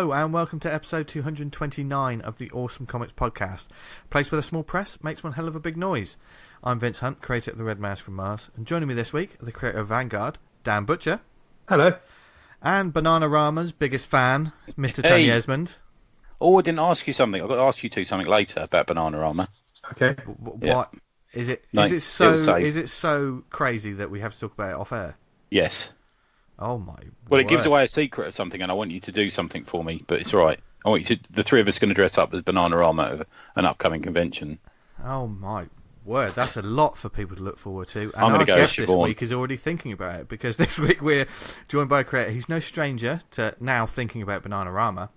Hello and welcome to episode 229 of the Awesome Comics Podcast, a place where the small press makes one hell of a big noise. I'm Vince Hunt, creator of The Red Mouse from Mars, and joining me this week are the creator of Vanguard, Dan Butcher. Hello. And Bananarama's biggest fan, Mr. Tony Esmond. Oh, I didn't ask you something. I've got to ask you something later about Bananarama. Okay. What? Is it so crazy that we have to talk about it off air? Yes. Oh my! Well, it gives away a secret of something, and I want you to do something for me. But it's all right. I want you to. The three of us are going to dress up as Bananarama at an upcoming convention. Oh my word! That's a lot for people to look forward to. And I'm going to go. Our guest this week is already thinking about it because this week we're joined by a creator who's no stranger to now thinking about Bananarama.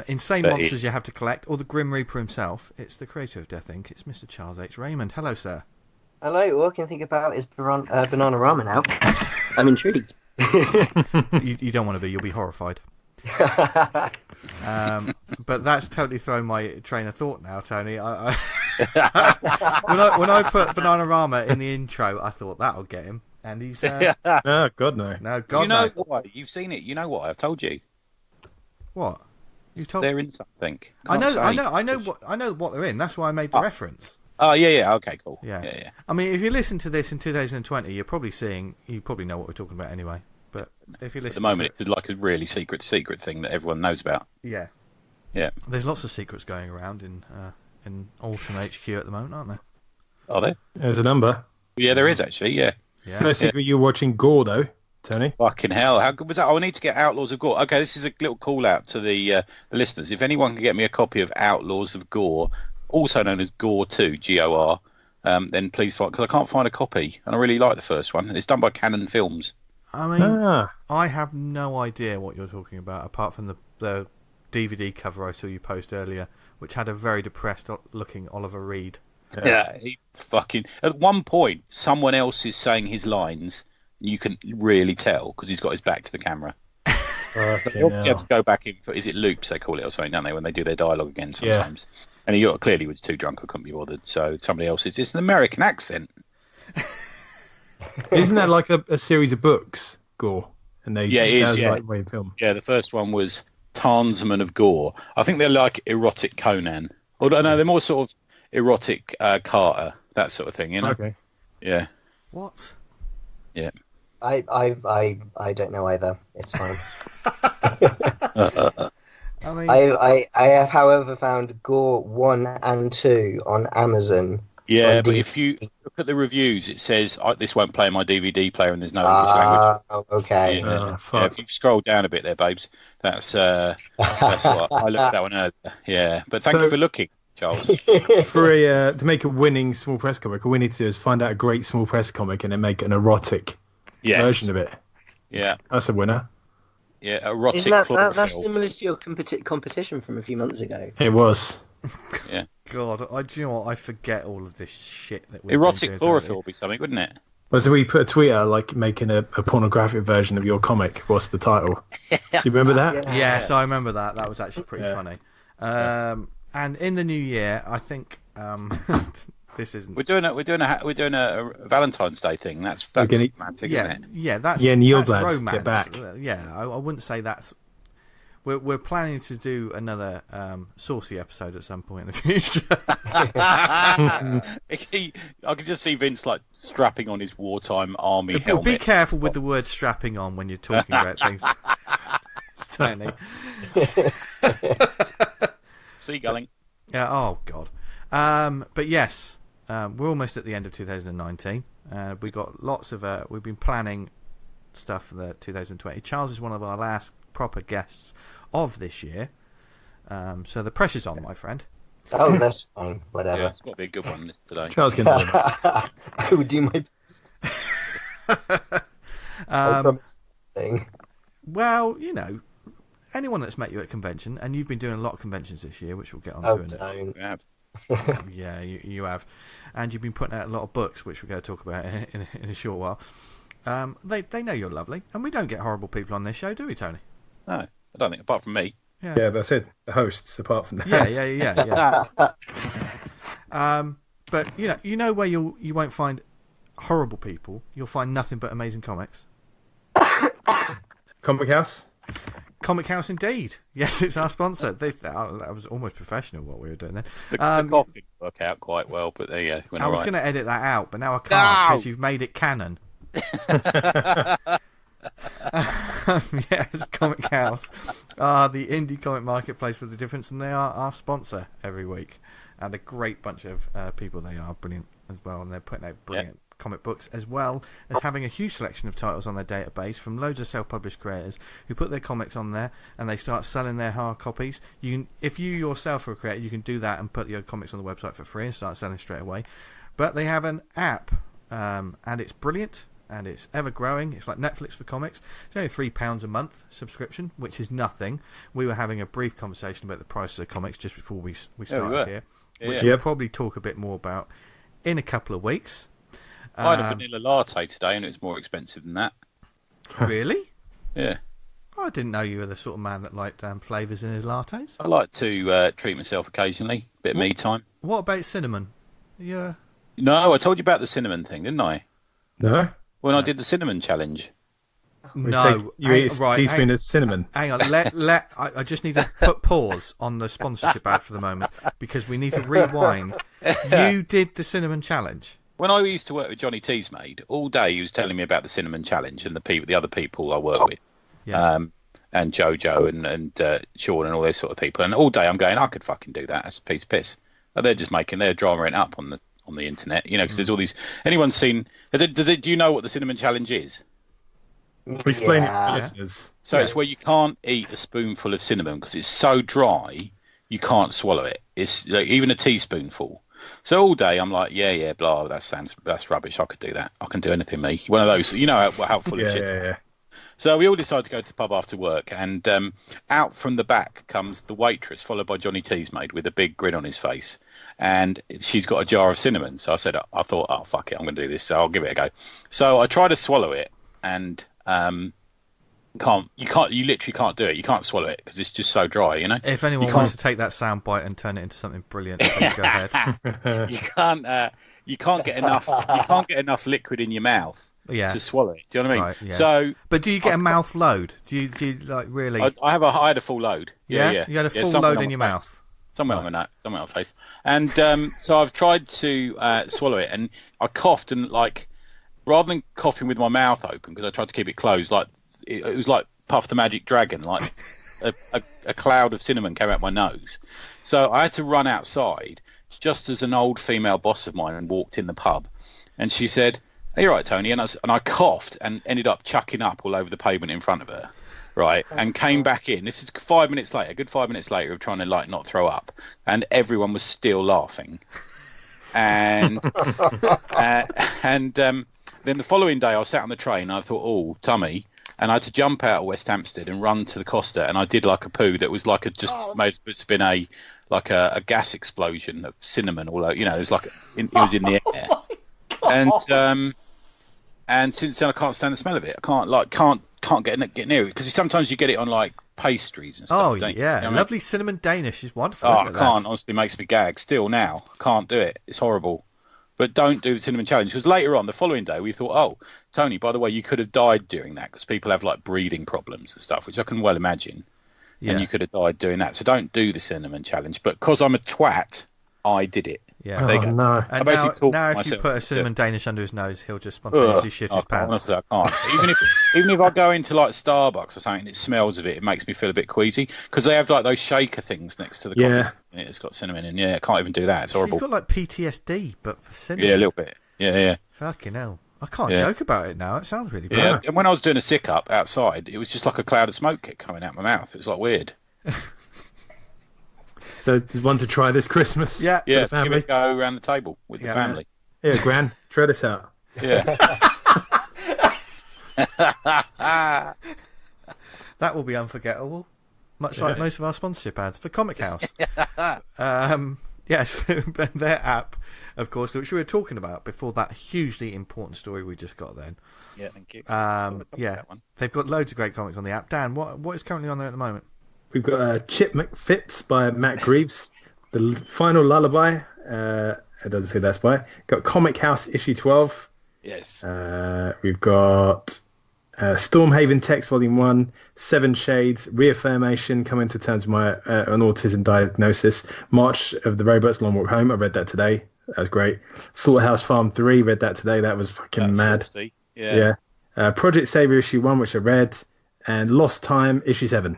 Insane monsters you have to collect, or the Grim Reaper himself. It's the creator of Death Inc. It's Mr. Charles H. Raymond. Hello, sir. Hello. All I can think about is Bananarama now. I'm intrigued. You don't want to be. You'll be horrified. But that's totally thrown my train of thought now, Tony. When I put Bananarama in the intro, I thought that'll get him, and he's oh God no. No, God, you know no. what? You've seen it. You know what? I've told you. What? You told? They're in something. I know what they're in. That's why I made the reference. Oh yeah. Okay, cool. Yeah. I mean, if you listen to this in 2020, you probably know what we're talking about anyway. But if you listen, at the moment, it's like a really secret thing that everyone knows about. Yeah. There's lots of secrets going around in Awesome HQ at the moment, aren't there? Are there? There's a number. Yeah, there is actually. Yeah. No secret you're watching Gore though, Tony. Fucking hell! How good was that? Oh, I need to get Outlaws of Gore. Okay, this is a little call out to the listeners. If anyone can get me a copy of Outlaws of Gore, also known as Gore 2, G-O-R, then please find, because I can't find a copy, and I really like the first one. It's done by Canon Films. I mean, I have no idea what you're talking about, apart from the DVD cover I saw you post earlier, which had a very depressed-looking Oliver Reed. Yeah, he fucking... At one point, someone else is saying his lines, you can really tell, because he's got his back to the camera. You have to go back in for... Is it loops, they call it, or something, don't they, when they do their dialogue again sometimes? Yeah. And he clearly was too drunk, I couldn't be bothered, so somebody else is... It's an American accent. Isn't that like a series of books, Gore? And it is. Like way in film. Yeah, the first one was Tarnsman of Gore. I think they're like erotic Conan. Although no, they're more sort of erotic Carter, that sort of thing. You know? Okay. Yeah. What? Yeah. I don't know either. It's fine. I mean, I have, however, found Gore 1 and 2 on Amazon. Yeah, but if you look at the reviews, it says this won't play in my DVD player, and there's no English language. Okay. Yeah, if you scroll down a bit there, babes, that's what I looked at that one earlier. Yeah, but thank you for looking, Charles. To make a winning small press comic, all we need to do is find out a great small press comic and then make an erotic version of it. Yeah, that's a winner. Yeah, erotic. Isn't that's similar to your competition from a few months ago? It was. Yeah. God, do you know what? I forget all of this shit that we've erotic chlorophyll would be something, wouldn't it? Well, so we put a tweet out like making a pornographic version of your comic. What's the title? Do you remember that? Yes, I remember that. That was actually pretty funny. And in the new year, I think this isn't. We're doing a Valentine's Day thing. That's romantic, isn't it? Yeah, that's Neil that's Blad, romance. get back. I wouldn't say that's. We're planning to do another saucy episode at some point in the future. I can just see Vince like strapping on his wartime army helmet. Be careful with the word strapping on when you're talking about things. Tony. Seagulling. Yeah. Oh God. But yes, we're almost at the end of 2019. We got lots of. We've been planning stuff for the 2020. Charles is one of our last proper guests of this year, so the pressure's on, my friend. Oh, that's fine. Whatever. Yeah, it's got to be a good one today. Charles can do it. I will do my best. Well, you know, anyone that's met you at convention, and you've been doing a lot of conventions this year, which we'll get on to. Yeah, you have, and you've been putting out a lot of books, which we're going to talk about in a short while. They know you're lovely, and we don't get horrible people on this show, do we, Tony? No, I don't think, apart from me. Yeah, that's it. The hosts, apart from that. Yeah. But you know where you won't find horrible people. You'll find nothing but amazing comics. Comic House. Comic House, indeed. Yes, it's our sponsor. That was almost professional what we were doing then. The cough didn't work out quite well, but there you go. I was going to edit that out, but now I can't because you've made it canon. Yes, Comic House are the indie comic marketplace with the difference, and they are our sponsor every week. And a great bunch of people. They are brilliant as well, and they're putting out brilliant comic books, as well as having a huge selection of titles on their database from loads of self-published creators who put their comics on there and they start selling their hard copies. If you yourself are a creator, you can do that and put your comics on the website for free and start selling straight away. But they have an app, and it's brilliant. And it's ever growing. It's like Netflix for comics. It's only £3 a month subscription, which is nothing. We were having a brief conversation about the prices of comics just before we started here, which we'll probably talk a bit more about in a couple of weeks. I had a vanilla latte today, and it was more expensive than that. Really? Yeah. I didn't know you were the sort of man that liked flavours in his lattes. I like to treat myself occasionally. Bit of me time. What about cinnamon? Yeah. No, I told you about the cinnamon thing, didn't I? No. When I did the cinnamon challenge. No. You eat a teaspoon of cinnamon. Hang on. I just need to put pause on the sponsorship ad for the moment because we need to rewind. You did the cinnamon challenge. When I used to work with Johnny Teasmade, all day he was telling me about the cinnamon challenge and the other people I work with, and Jojo and Sean and all those sort of people. And all day I'm going, I could fucking do that. That's a piece of piss. But they're just they're drawing it up on the internet, because there's all these. Anyone's seen? Do you know what the cinnamon challenge is? Explain it to listeners. So it's where you can't eat a spoonful of cinnamon because it's so dry you can't swallow it. It's like even a teaspoonful. So all day I'm like, blah, that's rubbish. I could do that. I can do anything, me. One of those, how full of shit. Yeah. So we all decided to go to the pub after work, and out from the back comes the waitress, followed by Johnny Teasmade with a big grin on his face, and she's got a jar of cinnamon. So I thought, oh fuck it, I'm going to do this. So I'll give it a go. So I tried to swallow it, and you literally can't do it. You can't swallow it because it's just so dry, If anyone wants to take that sound bite and turn it into something brilliant, please go ahead. You can't get enough liquid in your mouth to swallow it. Do you know what I mean? Right, yeah. So, but do you get a mouth load? Do you like really? I had a full load. Yeah. You had a full load in your mouth. Somewhere on my face. And so I've tried to swallow it, and I coughed, and rather than coughing with my mouth open, because I tried to keep it closed, it was like Puff the Magic Dragon, like a cloud of cinnamon came out my nose. So I had to run outside just as an old female boss of mine walked in the pub, and she said, "Are you right, Tony?" And I coughed and ended up chucking up all over the pavement in front of her, right? And came back in. This is 5 minutes later, a good 5 minutes later of trying to not throw up, and everyone was still laughing. And then the following day, I was sat on the train, and I thought, oh, tummy. And I had to jump out of West Hampstead and run to the Costa, and I did a poo that was it's been a gas explosion of cinnamon all over. It was it was in the air. And since then I can't stand the smell of it. I can't get near it because sometimes you get it on pastries and stuff. Oh yeah, lovely cinnamon Danish is wonderful. Oh, I can't. Honestly, makes me gag. Still now, can't do it. It's horrible. But don't do the cinnamon challenge because later on, the following day, we thought, oh, Tony, by the way, you could have died doing that because people have breathing problems and stuff, which I can well imagine. Yeah. And you could have died doing that. So don't do the cinnamon challenge. But because I'm a twat, I did it. Yeah. There you go. No. And now if you put a cinnamon Danish under his nose, he'll just spontaneously shit his pants. Honestly, I can't. even if I go into Starbucks or something, it smells of it. It makes me feel a bit queasy because they have those shaker things next to the coffee. Yeah. It's got cinnamon in. Yeah, I can't even do that. It's horrible. You've got PTSD, but for cinnamon. Yeah, a little bit. Yeah. Fucking hell. I can't joke about it now. It sounds really bad. Yeah, and when I was doing a sick up outside, it was just like a cloud of smoke kept coming out my mouth. It was weird. So, there's one to try this Christmas. Yeah, give it a go around the table with the family. Yeah, Gran, try this out. Yeah. That will be unforgettable, much like most of our sponsorship ads for Comic House. Yes, their app, of course, which we were talking about before that hugely important story we just got then. Yeah, thank you. They've got loads of great comics on the app. Dan, what is currently on there at the moment? We've got Chip McFits by Matt Greaves, The Final Lullaby. It doesn't say that's by. Got Comic House issue 12. Yes. We've got Stormhaven Text Volume 1, Seven Shades, Reaffirmation, Coming to Terms with My an Autism Diagnosis, March of the Robots, Long Walk Home. I read that today. That was great. Slaughterhouse Farm 3, read that today. That was fucking mad. Saucy. Yeah. Project Savior Issue 1, which I read, and Lost Time Issue 7.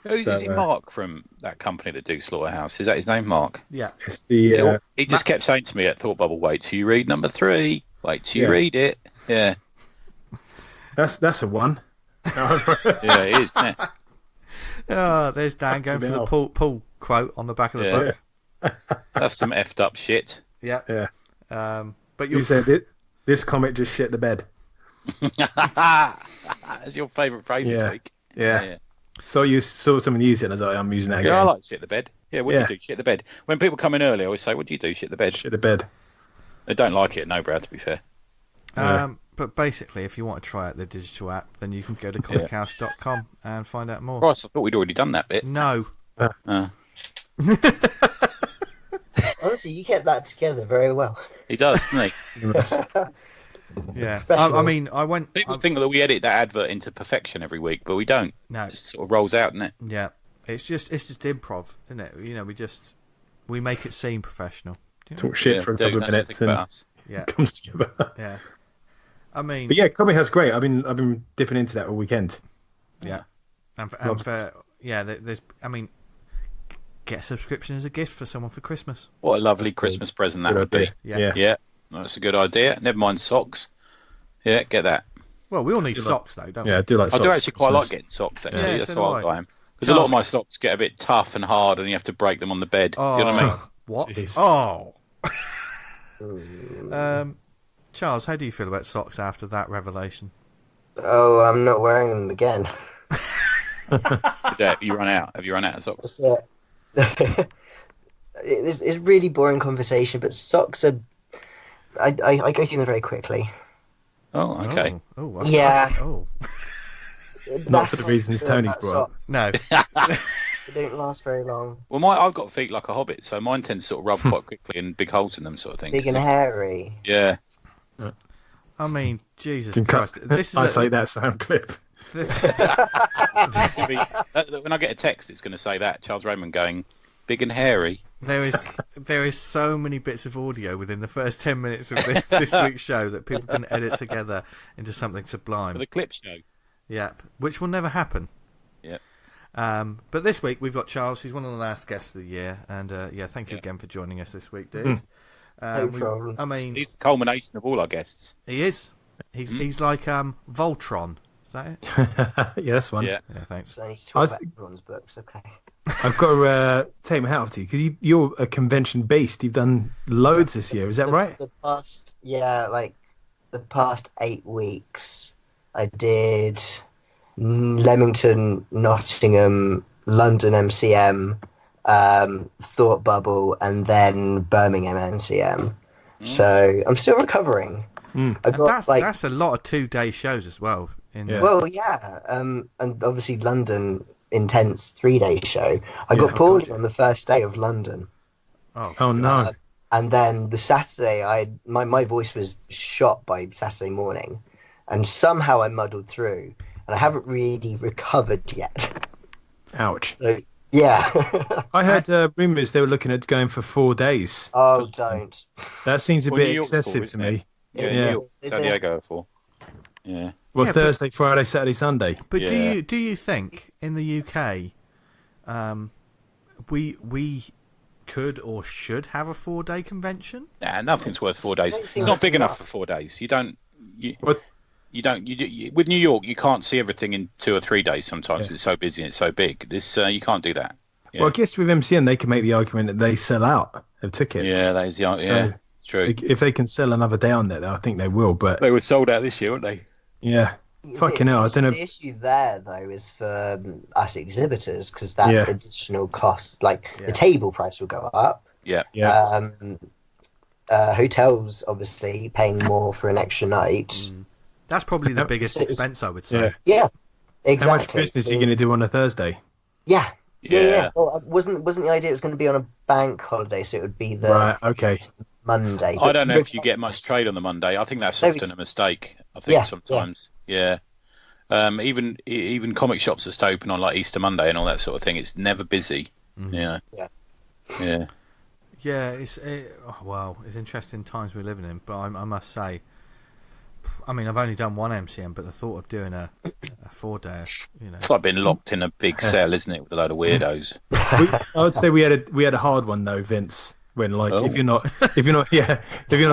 Is it Mark from that company that do Slaughterhouse? Is that his name, Mark? Yeah. It's the, he just kept saying to me at Thought Bubble, wait till you read number 3. Wait till you read it. Yeah. That's a 1. Yeah, it is, isn't it? Oh, there's Dan going for the Paul quote on the back of the book. That's some effed up shit. Yeah. But you said this comic just shit the bed. That's your favourite phrase this week. Yeah. So you saw someone use it, and I was like, I'm using that again. Yeah, I like shit the bed. Yeah, what do you do? Shit the bed. When people come in early, I always say, what do you do? Shit the bed. Shit the bed. They don't like it at Nobrow, to be fair. But basically, if you want to try out the digital app, then you can go to comichouse.com and find out more. Christ, I thought we'd already done that bit. No. Honestly, you get that together very well. He does, doesn't he? Yeah. I mean, People think that we edit that advert into perfection every week, but we don't. No. It just sort of rolls out, doesn't it? Yeah. It's just improv, isn't it? You know, we make it seem professional. Talk shit for a couple of minutes and it comes together. Yeah. I mean, but yeah, Comic House great. I've been dipping into that all weekend. Yeah. And there's. I mean, get a subscription as a gift for someone for Christmas. What a lovely Christmas present that would be. Yeah. That's a good idea. Never mind socks. Yeah, get that. Well, we all need socks though, don't we? Yeah, I do like socks. I do actually quite like getting socks. Actually, Yeah, that's so why I am. Because a lot of my socks get a bit tough and hard, and you have to break them on the bed. Oh, do you know what I mean? What? Jeez. Oh. Charles, how do you feel about socks after that revelation? Oh, I'm not wearing them again. Have you run out of socks? That's it. It's really boring conversation, but socks are. I go through them very quickly. Oh, okay. Not for the reasons Tony's brought up. No. They don't last very long. Well, I've got feet like a hobbit, so mine tend to sort of rub quite quickly and big holes in them, sort of thing. Big and hairy. Yeah. I mean, Jesus Christ! Isolate that sound clip. When I get a text, it's going to say that Charles Raymond going big and hairy. There is so many bits of audio within the first 10 minutes of this week's show that people can edit together into something sublime. For the clip show. Yep, which will never happen. Yep. But this week we've got Charles. He's one of the last guests of the year, and thank you again for joining us this week, dude. No problem. I mean, he's the culmination of all our guests. He is. He's like Voltron. Is that it? Yeah, that's one. Yeah, thanks. So I need to talk about everyone's books. Okay. I've got to take my hat off to you because you're a convention beast. You've done loads this year. Is that right? The past 8 weeks, I did Leamington, Nottingham, London MCM, Thought Bubble, and then Birmingham MCM. So I'm still recovering. That's a lot of 2-day shows as well. Well, yeah, and obviously London intense 3-day show. I got poorly on the first day of London. Oh no! And then the Saturday, my voice was shot by Saturday morning, and somehow I muddled through, and I haven't really recovered yet. Ouch. So, yeah. I heard rumours they were looking at going for 4 days. Oh, don't. That seems a bit excessive to me. Yeah. San Diego for. Yeah. Well, Thursday, Friday, Saturday, Sunday. But do you think in the UK, we could or should have a 4-day convention? Nah, nothing's worth 4 days. It's not big enough for 4 days. With New York, you can't see everything in 2 or 3 days. Sometimes it's so busy and it's so big. This you can't do that. Yeah. Well, I guess with MCN they can make the argument that they sell out of tickets. Yeah, it's true. If they can sell another day on that, I think they will. But they were sold out this year, weren't they? Yeah. Fucking hell, I don't know. The issue there, though, is for us exhibitors, because that's additional cost. Like, the table price will go up. Yeah. Hotels, obviously, paying more for an extra night. That's probably the biggest expense, I would say. Yeah, exactly. How much business are you going to do on a Thursday? Yeah. Well, wasn't the idea it was going to be on a bank holiday, so it would be the Monday. I don't know if you get much trade on the Monday. I think that's often a mistake. I think sometimes. Yeah. Even comic shops that stay open on like Easter Monday and all that sort of thing, it's never busy. Yeah. It's interesting times we're living in. But I must say, I mean, I've only done one MCM, but the thought of doing a 4-day, it's like being locked in a big cell, isn't it, with a load of weirdos? I would say we had a hard one though, Vince. When if you're not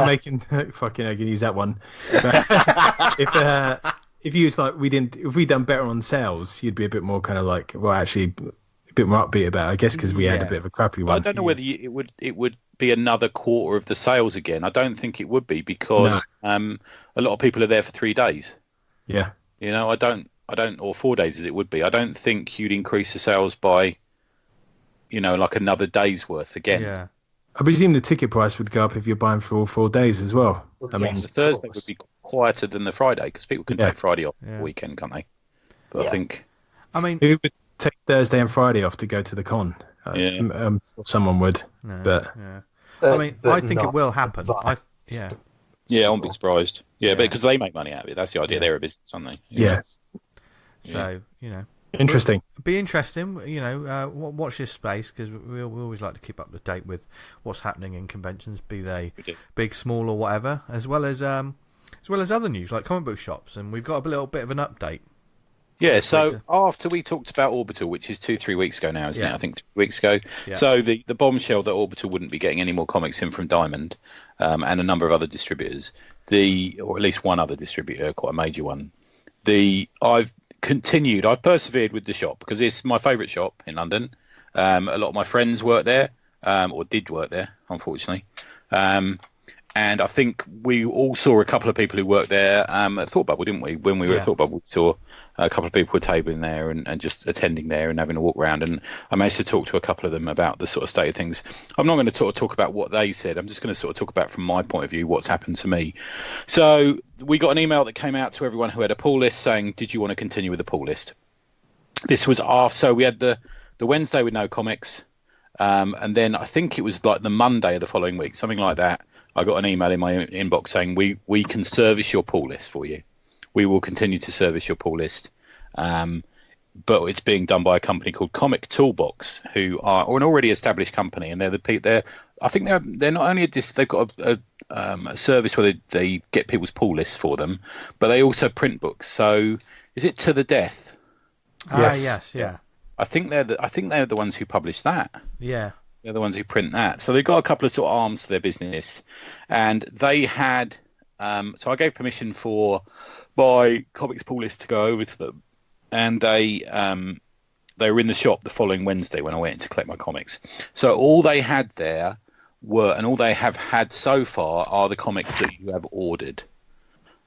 making fucking, I can use that one. But, if you was like if we'd done better on sales, you'd be a bit more kind of like, well, actually, a bit more upbeat about it, I guess, because we had a bit of a crappy one. I don't know whether it would be another quarter of the sales again. I don't think it would be because a lot of people are there for 3 days. Yeah. I don't, or 4 days as it would be. I don't think you'd increase the sales by, like another day's worth again. Yeah. I presume the ticket price would go up if you're buying for all 4 days as well. I mean, the Thursday would be quieter than the Friday because people can take Friday off the weekend, can't they? But I think. I mean, who would take Thursday and Friday off to go to the con? Someone would. I mean, I think it will happen. I won't be surprised. But because they make money out of it, that's the idea. They're a business, aren't they? Yes. So interesting. Be interesting. Watch this space because we always like to keep up to date with what's happening in conventions, be they big, small, or whatever, as well as other news like comic book shops. And we've got a little bit of an update. Yeah, so after we talked about Orbital, which is 2-3 weeks ago now, isn't it? I think 3 weeks ago. Yeah. So the bombshell that Orbital wouldn't be getting any more comics in from Diamond and a number of other distributors, or at least one other distributor, quite a major one. I've persevered with the shop because it's my favourite shop in London. A lot of my friends work there, or did work there, unfortunately. And I think we all saw a couple of people who worked there at Thought Bubble, didn't we? When we were at Thought Bubble, we saw a couple of people were tabling there and just attending there and having a walk around. And I managed to talk to a couple of them about the sort of state of things. I'm not going to sort of talk about what they said. I'm just going to sort of talk about from my point of view what's happened to me. So we got an email that came out to everyone who had a pull list saying, did you want to continue with the pull list? This was after, so we had the Wednesday with no comics. And then I think it was like the Monday of the following week, something like that. I got an email in my inbox saying we can service your pull list for you. We will continue to service your pull list, but it's being done by a company called Comic Toolbox, who are an already established company, and I think they're not only they've got a service where they get people's pull lists for them, but they also print books. So is it To the Death? Yes, yeah. I think they're the ones who publish that. Yeah. They're the ones who print that. So they've got a couple of sort of arms to their business. And they had... so I gave permission for my comics pull list to go over to them. And they were in the shop the following Wednesday when I went in to collect my comics. So all they had there and all they have had so far are the comics that you have ordered.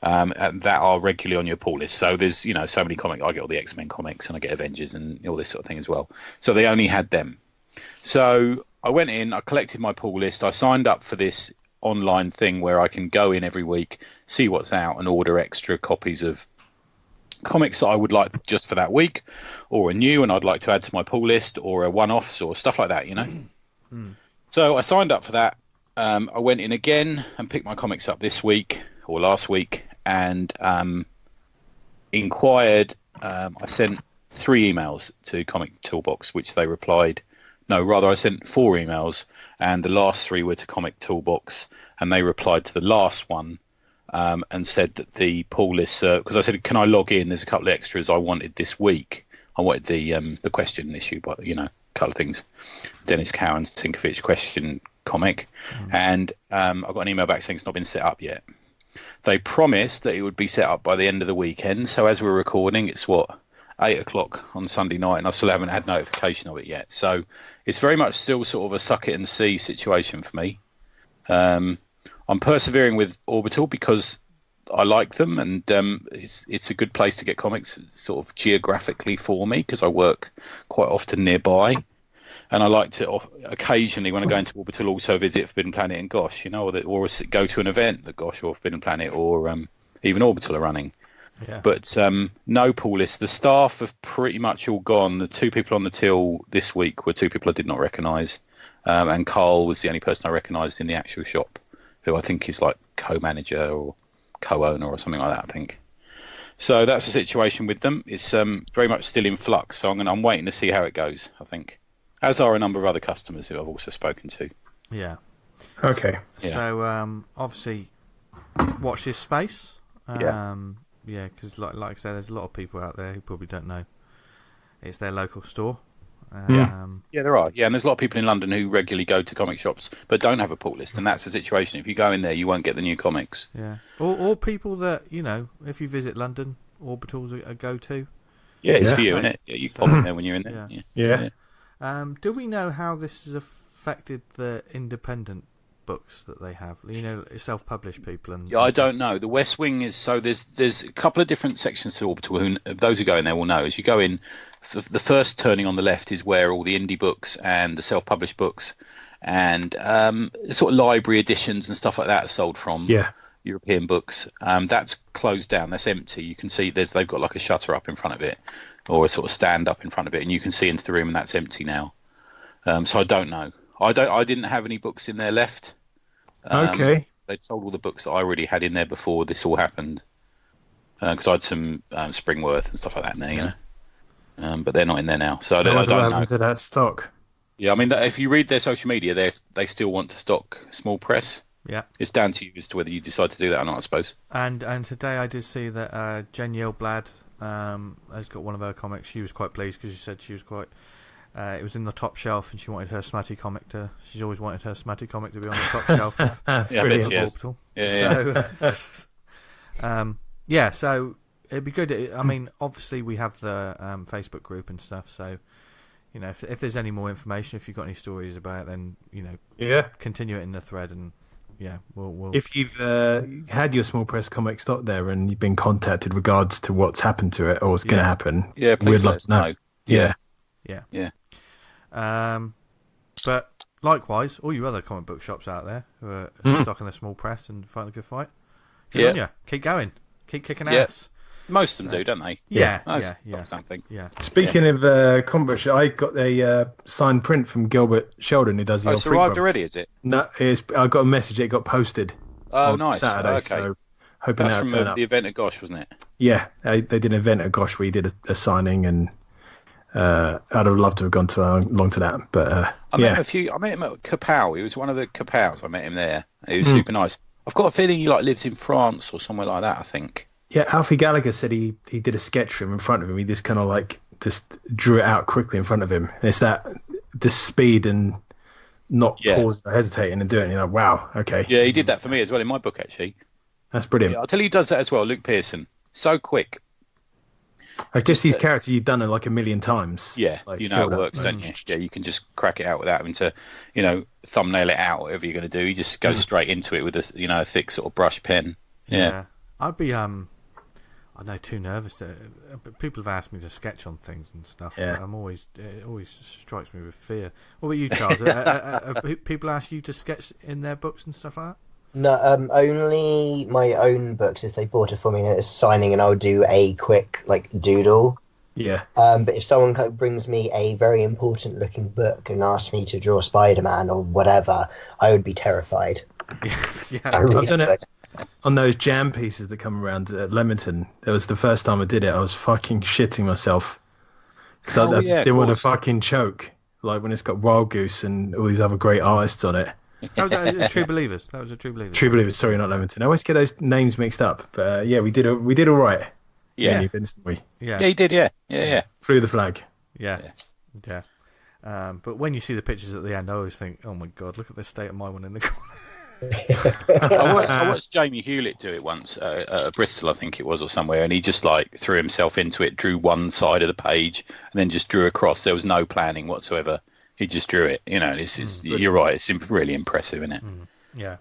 And that are regularly on your pull list. So there's, so many comics. I get all the X-Men comics and I get Avengers and all this sort of thing as well. So they only had them. So I went in, I collected my pull list, I signed up for this online thing where I can go in every week, see what's out and order extra copies of comics that I would like just for that week, or a new and I'd like to add to my pull list, or a one-offs or stuff like that, So I signed up for that. I went in again and picked my comics up this week or last week and inquired. I sent 3 emails to Comic Toolbox, which they replied. No, rather I sent 4 emails, and the last 3 were to Comic Toolbox, and they replied to the last one and said that the pull list, because I said, can I log in? There's a couple of extras I wanted this week. I wanted the question issue, but a couple of things. Dennis Cowan's Tinkerfish question comic, and I got an email back saying it's not been set up yet. They promised that it would be set up by the end of the weekend, so as we're recording, it's 8:00 on Sunday night, and I still haven't had notification of it yet. So it's very much still sort of a suck it and see situation for me. I'm persevering with Orbital because I like them, and it's a good place to get comics sort of geographically for me because I work quite often nearby. And I like to occasionally, when I go into Orbital, also visit Forbidden Planet and Gosh, or go to an event that Gosh or Forbidden Planet or even Orbital are running. Yeah. But no pull list. The staff have pretty much all gone. The 2 people on the till this week were 2 people I did not recognise. And Carl was the only person I recognised in the actual shop, who I think is like co-manager or co-owner or something like that, I think. So that's the situation with them. It's very much still in flux. So I'm waiting to see how it goes, I think. As are a number of other customers who I've also spoken to. Yeah. Okay. So obviously, watch this space. Yeah, because like I said, there's a lot of people out there who probably don't know it's their local store. Yeah, there are. Yeah, and there's a lot of people in London who regularly go to comic shops but don't have a pull list, and that's the situation. If you go in there, you won't get the new comics. Yeah, or people that if you visit London, Orbital's a go-to. Yeah, it's for you, isn't it? Yeah, you pop in there when you're in there. Yeah. Do we know how this has affected the independent books that they have? Self-published people and. Yeah, I don't know. The West Wing is there's a couple of different sections to Orbital. Those who go in there will know. As you go in, the first turning on the left is where all the indie books and the self-published books and sort of library editions and stuff like that are sold from. Yeah. European books. That's closed down. That's empty. You can see they've got like a shutter up in front of it, or a sort of stand up in front of it, and you can see into the room, and that's empty now. So I don't know. I didn't have any books in there left. Okay. They'd sold all the books that I already had in there before this all happened, because I had some Springworth and stuff like that in there, but they're not in there now. So I don't know. What to that stock? Yeah, I mean, if you read their social media, they still want to stock small press. Yeah, it's down to you as to whether you decide to do that or not, I suppose. And today I did see that Jen Yelblad has got one of her comics. She was quite pleased because she said she was quite. It was in the top shelf, and she wanted her Smutty comic to. She's always wanted her Smutty comic to be on the top shelf. Yeah, I bet she is. Yeah. So it'd be good. I mean, obviously we have the Facebook group and stuff. So if there's any more information, if you've got any stories about it, then continue it in the thread, and we'll. If you've had your small press comic stock there and you've been contacted regards to what's happened to it or what's going to happen, we'd love to know. Yeah. But likewise, all you other comic book shops out there who are stocking a small press and fighting a good fight, good on you. Keep going. Keep kicking ass. Most of them do, don't they? Yeah. Something. Yeah. Speaking of comic books, I got a signed print from Gilbert Sheldon, who does the. Oh, it's arrived already, is it? No, I got a message. It got posted. Oh, nice. Saturday. Okay. So hoping that's that'll from the event at Gosh, wasn't it? Yeah, they did an event at Gosh where he did a signing, and I'd have loved to have gone along to that. But I met him at Kapow. He was one of the Kapows. I met him there. He was super nice. I've got a feeling he lives in France or somewhere like that, I think. Yeah, Alfie Gallagher said he did a sketch for him in front of him. He just kind of just drew it out quickly in front of him. And it's the speed and not pause or hesitating and doing it. You're like, wow, okay. Yeah, he did that for me as well in my book, actually. That's brilliant. Yeah, I'll tell you, he does that as well, Luke Pearson. So quick. Just these characters you've done it like a million times. Yeah, you know how it works, don't you? Yeah, you can just crack it out without having to, thumbnail it out, whatever you're going to do. You just go straight into it with a thick sort of brush pen. Yeah. I'd be I know, too nervous to. People have asked me to sketch on things and stuff. Yeah. But it always strikes me with fear. What about you, Charles? Have people ask you to sketch in their books and stuff like that? No, only my own books if they bought it for me and it's signing, and I'll do a quick doodle. Yeah. But if someone brings me a very important looking book and asks me to draw Spider-Man or whatever, I would be terrified. Yeah. I've done it on those jam pieces that come around at Leamington. That was the first time I did it. I was fucking shitting myself because I didn't want to fucking choke. Like when it's got Wild Goose and all these other great artists on it. That was True Believers. That was a True Believers. True Believers. Sorry, not Leamington. I always get those names mixed up. But we did all right. Yeah, didn't we? Yeah, he did. Yeah. Flew the flag. Yeah. But when you see the pictures at the end, I always think, oh my god, look at the state of my one in the corner. I watched Jamie Hewlett do it once at Bristol, I think it was, or somewhere, and he just threw himself into it, drew one side of the page, and then just drew across. There was no planning whatsoever. He just drew it. You're right. It's really impressive, isn't it? Yeah.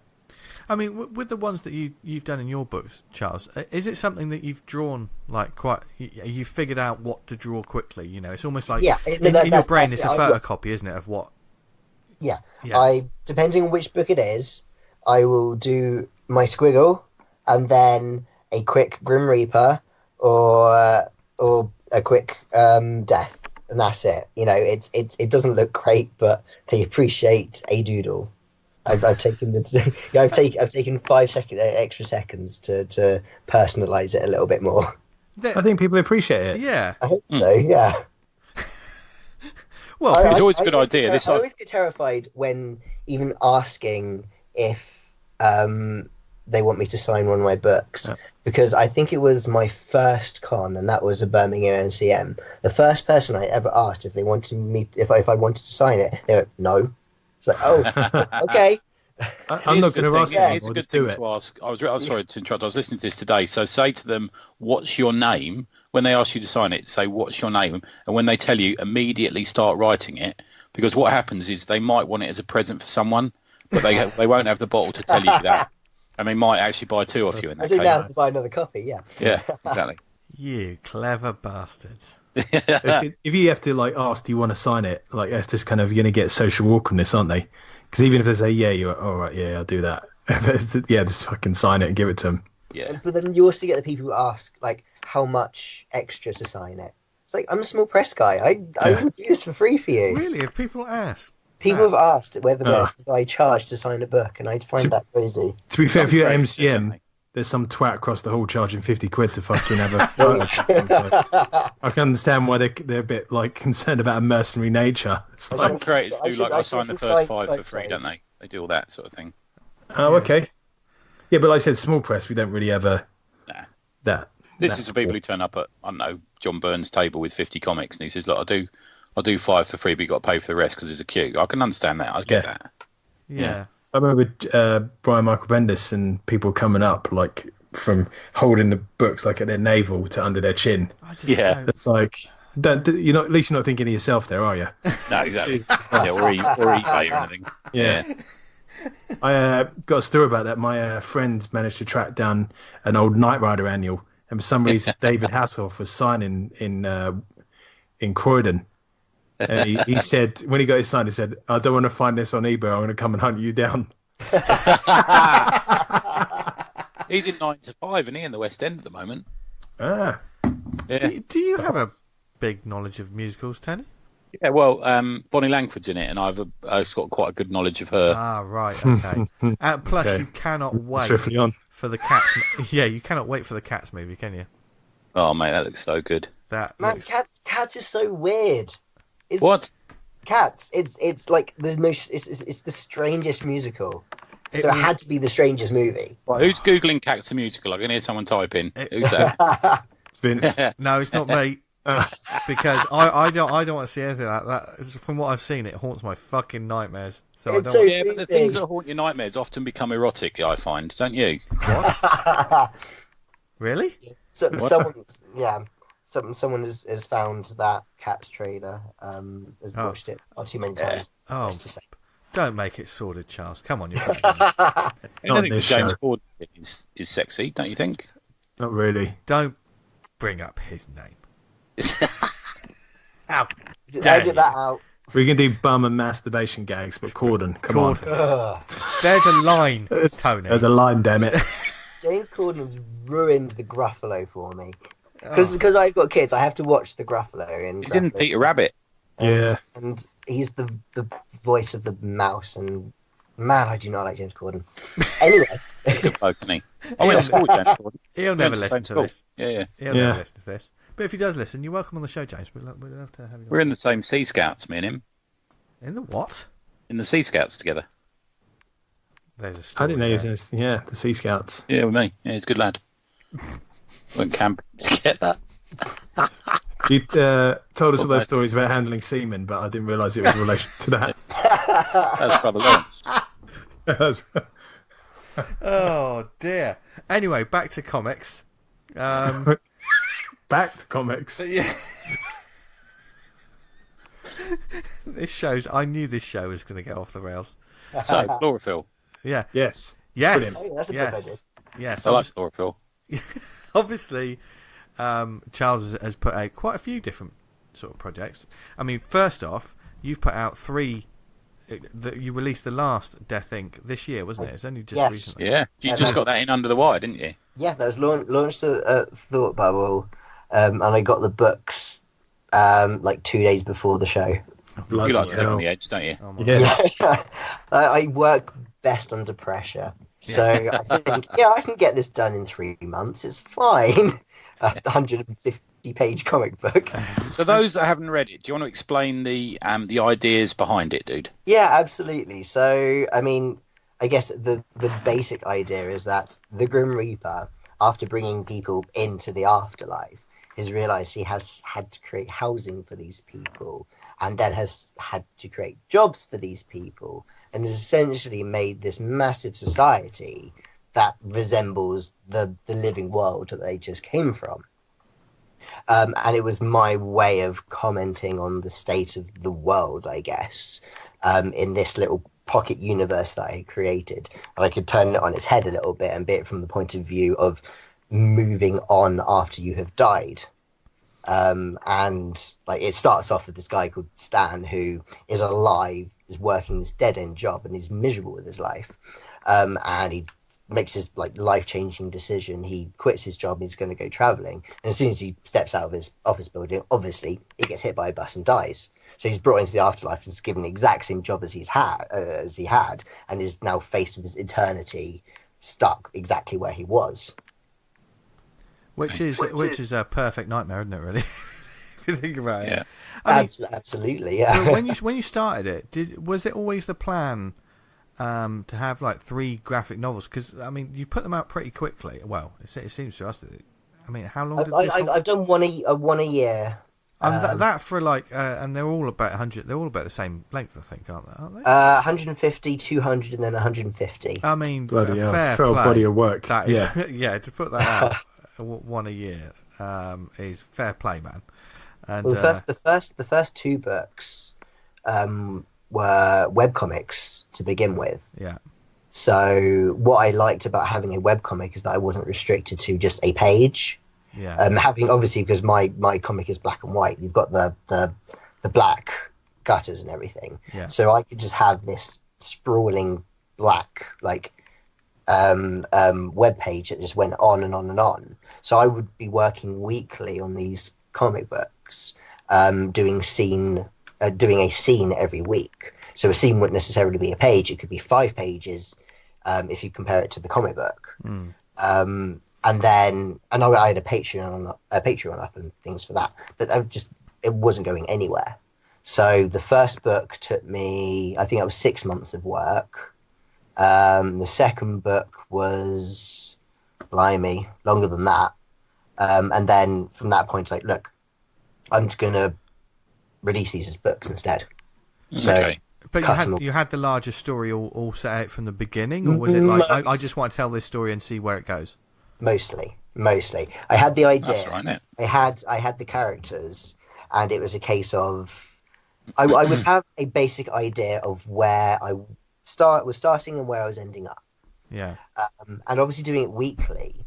I mean, with the ones that you've done in your books, Charles, is it something that you've drawn you've figured out what to draw quickly? It's almost like in your brain, it's a photocopy, isn't it, of what? Yeah. Depending on which book it is, I will do my squiggle and then a quick Grim Reaper or a quick death, and that's it. It doesn't look great, but they appreciate a doodle. I've taken I've taken 5 extra seconds to personalize it a little bit more. I think people appreciate it. Yeah. I hope so, yeah. Well, it's always a good idea. I always get terrified when even asking if they want me to sign one of my books, because I think it was my first con, and that was a Birmingham NCM. The first person I ever asked if they wanted me, if I wanted to sign it, they went, no. It's like, oh, okay. I'm not going to ask them. It's a good thing to ask. I was sorry to interrupt. I was listening to this today. So say to them, "What's your name?" When they ask you to sign it, say, "What's your name?" And when they tell you, immediately start writing it, because what happens is they might want it as a present for someone, but they won't have the bottle to tell you that, and they might actually buy two off you in that case. Now to buy another copy, yeah. Yeah, exactly. You clever bastards. If you have to like ask, do you want to sign it? Like that's just kind of going to get social awkwardness, aren't they? Because even if they say yeah, you're like, all right, yeah, I'll do that. Yeah, just fucking sign it and give it to them. Yeah. But then you also get the people who ask like how much extra to sign it. It's like, I'm a small press guy. I wouldn't do this for free for you. Really? If people ask? People have asked whether I charge to sign a book, and I find that crazy. To be fair, if you're at MCM, there's some twat across the hall charging 50 quid to fucking have a... I can understand why they're a bit like concerned about a mercenary nature. Some creators do like, I sign the first 5 for free, don't they? They do all that sort of thing. Oh, okay. Yeah, but like I said, small press, we don't really have that. This is the people who turn up at, I don't know, John Byrne's table with 50 comics, and he says, look, I'll do 5 for free, but you've got to pay for the rest because there's a queue. I can understand that. I get that. Yeah. I remember Brian Michael Bendis and people coming up, like, from holding the books, like, at their navel to under their chin. It's like, at least you're not thinking of yourself there, are you? No, exactly. or eBay or anything. Yeah. I got a story about that. My friend managed to track down an old Knight Rider annual, and for some reason David Hasselhoff was signing in Croydon. And he said, when he got his sign, he said, I don't want to find this on eBay, I'm going to come and hunt you down. He's in 9 to 5, isn't he, in the West End at the moment? Yeah. Do you have a big knowledge of musicals, Tony? Yeah, well, Bonnie Langford's in it, and I've got quite a good knowledge of her. Ah, right, okay. Plus, you cannot wait for the Cats. Yeah, you cannot wait for the Cats movie, can you? Oh, mate, that looks so good. Cats is so weird. What? Cats. It's like the most. It's the strangest musical. So it had to be the strangest movie. Well, who's googling Cats the musical? I can hear someone type in. Who's that? Vince. No, it's not me. Because I don't want to see anything like that. From what I've seen, it haunts my fucking nightmares. So it's I don't. Yeah, but the things that haunt your nightmares often become erotic. I find, don't you? What? Really? Someone has found that Cats trailer. Has watched it too many times. Oh, don't make it sordid, Charles. Come on, you're. I don't think James Corden is sexy, don't you think? Not really. Don't bring up his name. Edit that out. We can do bum and masturbation gags, but Corden, come on. There's a line, Tony. There's a line, damn it. James Corden has ruined the Gruffalo for me. Because I've got kids, I have to watch the Gruffalo. He's in Peter Rabbit. Yeah. And he's the voice of the mouse, and man, I do not like James Corden. Anyway. Good bloke, isn't he? I went to school with James Corden. He'll never listen to this. Yeah. He'll never listen to this. But if he does listen, you're welcome on the show, James. We'd love to have you on. We're in the same Sea Scouts, me and him. In the what? In the Sea Scouts together. There's a story. I didn't know he was the Sea Scouts. Yeah, with me. Yeah, he's a good lad. Went camping to get that. You told us all those stories about handling semen, but I didn't realise it was in relation to that. That's Brother Lawrence. Oh, dear. Anyway, back to comics. Back to comics. Yeah. I knew this show was going to get off the rails. So, Chlorophyll. Yeah. Yes. Yes. Oh, that's a good idea. Yes. I like Chlorophyll. Obviously, Charles has put out quite a few different sort of projects. I mean, first off, you've put out 3. You released the last Death Inc. this year, wasn't it? It's only just recently. Yeah, you just got that in under the wire, didn't you? Yeah, that was launched at Thought Bubble, and I got the books like 2 days before the show. You like to live on the edge, don't you? Yeah. I work best under pressure. So I think, I can get this done in 3 months. It's fine. A 150-page comic book. So those that haven't read it, do you want to explain the ideas behind it, dude? Yeah, absolutely. So, I mean, I guess the basic idea is that the Grim Reaper, after bringing people into the afterlife, has realised he has had to create housing for these people, and then has had to create jobs for these people, and has essentially made this massive society that resembles the living world that they just came from. And it was my way of commenting on the state of the world, I guess, in this little pocket universe that I created. And I could turn it on its head a little bit and be it from the point of view of moving on after you have died. And like it starts off with this guy called Stan, who is alive, is working this dead-end job, and is miserable with his life. And he makes his life-changing decision. He quits his job and he's going to go traveling. And as soon as he steps out of his office building, obviously he gets hit by a bus and dies. So he's brought into the afterlife and is given the exact same job as he had, and is now faced with this eternity, stuck exactly where he was. Which is a perfect nightmare, isn't it? Really, if you think about it. Yeah, I mean, absolutely. Yeah. When you started it, was it always the plan to have like 3 graphic novels? Because I mean, you put them out pretty quickly. Well, it seems to us that. I mean, how long? I've done one a year. That for like, and they're all about 100. They're all about the same length, I think, aren't they? 150, 200, and then 150. I mean, bloody fair play. Body of work. That is, yeah, to put that out one a year is fair play, man. And well, the first 2 books were webcomics to begin with. Yeah. So what I liked about having a webcomic is that I wasn't restricted to just a page. Yeah. Having, obviously, because my comic is black and white, you've got the black gutters and everything. Yeah. So I could just have this sprawling black web page that just went on and on and on. So I would be working weekly on these comic books, doing a scene every week. So a scene wouldn't necessarily be a page; it could be 5 pages, if you compare it to the comic book. And then, I had a Patreon up and things for that, but it wasn't going anywhere. So the first book took me, I think it was 6 months of work. The second book was, blimey, longer than that. And then from that point, like, look, I'm just going to release these as books instead. So, okay. But you had the larger story all set out from the beginning, or was it like, I just want to tell this story and see where it goes? Mostly. I had the idea. That's right, I had the characters, and it was a case of I would have a basic idea of where I was starting and where I was ending up. Yeah. And obviously doing it weekly,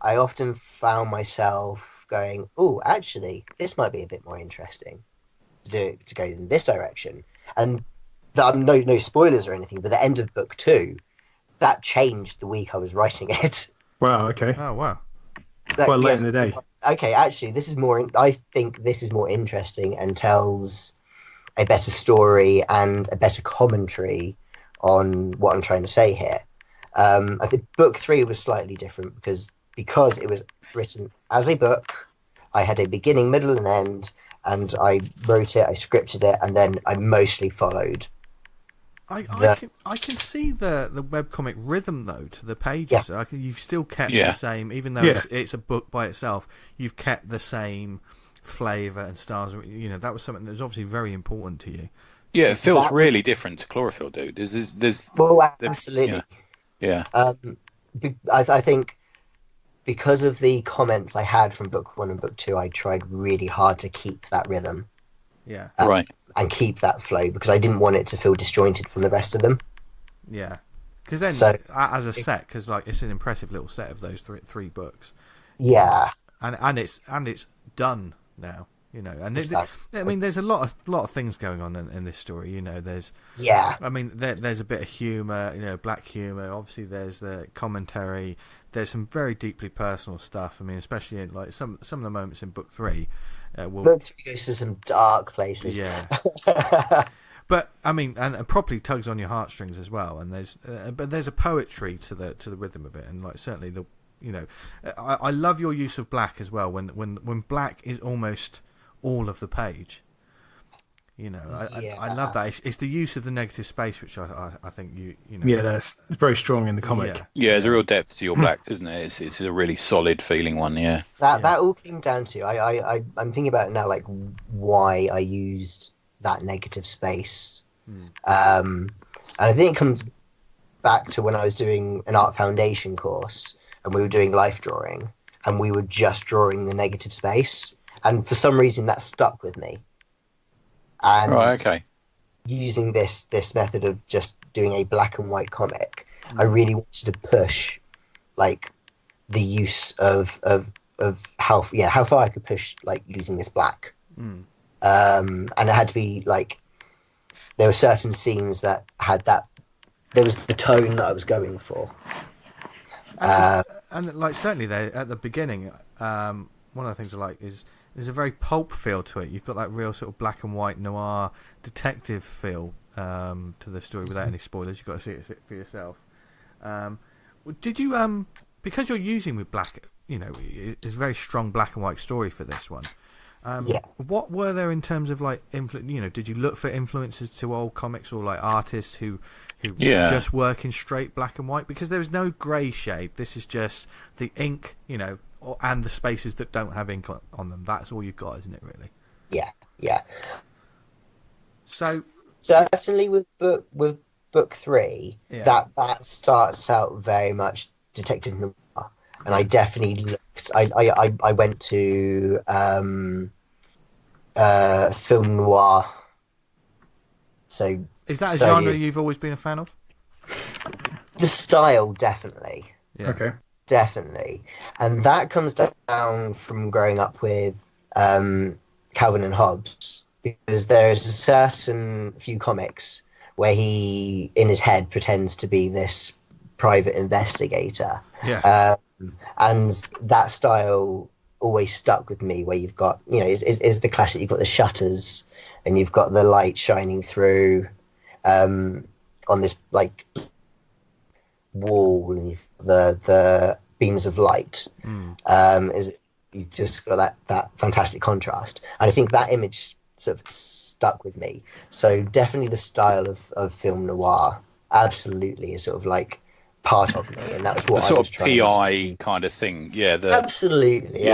I often found myself going, "Oh, actually, this might be a bit more interesting to go in this direction." And no spoilers or anything, but the end of book 2, that changed the week I was writing it. Wow. Okay. Oh wow. Quite late in the day. Okay, actually, this is more. I think this is more interesting and tells a better story and a better commentary on what I'm trying to say here. I think book 3 was slightly different because it was written as a book. I had a beginning, middle, and end, and I wrote it, I scripted it, and then I mostly followed. I can see the webcomic rhythm though to the pages. Yeah. You've still kept the same, even though it's a book by itself. You've kept the same flavour and styles. You know, that was something that was obviously very important to you. Yeah, it feels really different to Chlorophyll, dude. There's absolutely. Yeah. I think because of the comments I had from book 1 and book 2, I tried really hard to keep that rhythm. Yeah. Right. And keep that flow because I didn't want it to feel disjointed from the rest of them. Yeah. Because then, as a set, because like it's an impressive little set of those three books. Yeah. And it's done now, you know. And I mean, there's a lot of things going on in this story. You know, there's I mean, there's a bit of humour, you know, black humour. Obviously, there's the commentary. There's some very deeply personal stuff. I mean, especially in like some of the moments in book 3. Book 3 goes to some dark places. Yeah. But I mean, and it properly tugs on your heartstrings as well. And there's a poetry to the rhythm of it, and like certainly I love your use of black as well. When black is almost all of the page. I love that. It's the use of the negative space, which I think you know. Yeah, that's very strong in the comic. Yeah, there's a real depth to your blacks, isn't there? It's a really solid feeling one. Yeah. That all came down to I'm thinking about it now, like why I used that negative space, and I think it comes back to when I was doing an art foundation course and we were doing life drawing and we were just drawing the negative space, and for some reason that stuck with me. And right, okay. Using this method of just doing a black and white comic, I really wanted to push, like, the use of how far I could push, like, using this black. And it had to be like, there were certain scenes that had that. There was the tone that I was going for. And like certainly there at the beginning, one of the things I like is. There's a very pulp feel to it. You've got that real sort of black and white noir detective feel to the story without any spoilers. You've got to see it for yourself. Did you, because you're using with black, it's a very strong black and white story for this one. What were there in terms of like did you look for influences to old comics or like artists who just work in straight black and white? Because there is no grey shade. This is just the ink, and the spaces that don't have ink on them. That's all you've got, isn't it, really? Yeah. So certainly with book 3, that starts out very much detective noir, and I definitely looked. I went to film noir. So is that a genre you've always been a fan of? The style, definitely. Yeah. Okay. Definitely. And that comes down from growing up with Calvin and Hobbes, because there's a certain few comics where he, in his head, pretends to be this private investigator. Yeah. And that style always stuck with me, where you've got, is the classic, you've got the shutters and you've got the light shining through on this, like, wall, and the beams of light. You've just got that fantastic contrast, and I think that image sort of stuck with me. So definitely the style of film noir absolutely is sort of like part of me, and that's what the I was sort of PI kind of thing. Absolutely.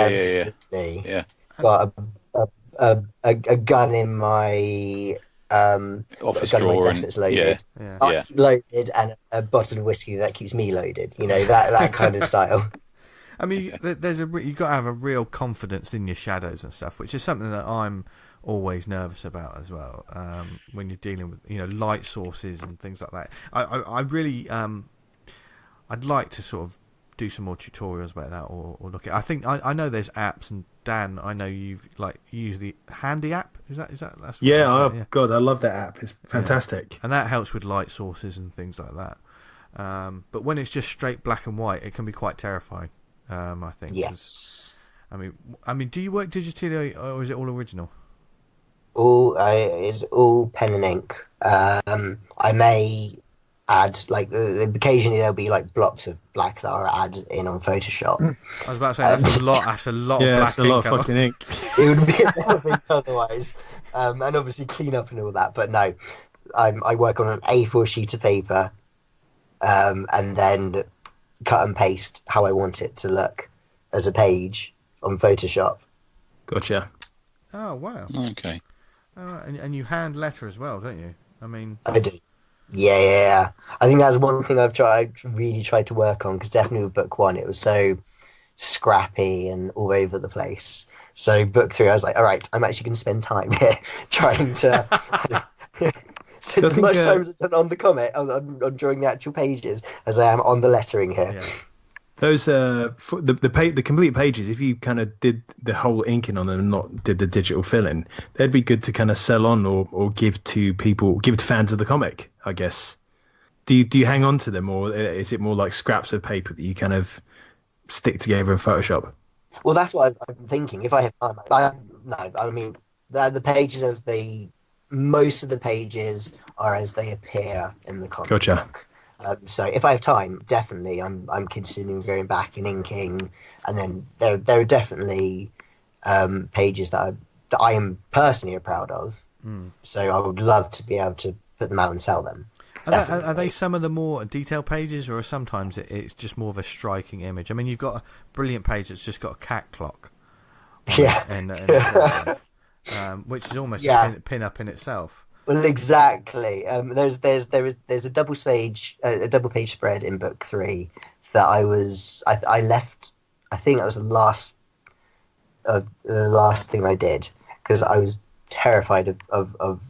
Got a gun in my office drawer, and that's loaded. Loaded, and a bottle of whiskey that keeps me loaded. That kind of style. I mean, you've got to have a real confidence in your shadows and stuff, which is something that I'm always nervous about as well. When you're dealing with light sources and things like that, I really I'd like to sort of do some more tutorials about that, or look at. I think I know there's apps, and Dan, I know you've used the Handy app. Is that that's what God, I love that app. It's fantastic, and that helps with light sources and things like that. But when it's just straight black and white, it can be quite terrifying. I think. Yes. I mean, do you work digitally, or is it all original? It's all pen and ink. I may add, like, occasionally there'll be like blocks of black that I'll add in on Photoshop. I was about to say that's a lot. That's a lot. Yeah, of black that's a lot of fucking ink. It would be a lot of ink otherwise, and obviously clean up and all that. But no, I work on an A4 sheet of paper, and then cut and paste how I want it to look as a page on Photoshop. Gotcha. Oh wow. Okay. And you hand letter as well, don't you? I mean, I do. Yeah. I think that's one thing I've really tried to work on, because definitely with book 1 it was so scrappy and all over the place. So book 3 I was like, all right, I'm actually going to spend time here trying to. So as much time as I've done on the comic, on drawing the actual pages, as I am on the lettering here. Yeah. Those the complete pages, if you kind of did the whole inking on them and not did the digital fill-in, they'd be good to kind of sell on or give to fans of the comic, I guess. Do you hang on to them, or is it more like scraps of paper that you kind of stick together in Photoshop? Well, that's what I'm thinking. If I have time, the pages as they most of the pages are as they appear in the comic Gotcha. book. So if I have time, definitely, I'm considering going back and inking, and then there are definitely pages that I am personally proud of. So I would love to be able to put them out and sell them. Are they some of the more detailed pages, or sometimes it's just more of a striking image? I mean, you've got a brilliant page that's just got a cat clock. Yeah. Which is almost a pin up in itself. Well, exactly. There's a double page spread in book 3 that I left. I think that was the last thing I did, because I was terrified of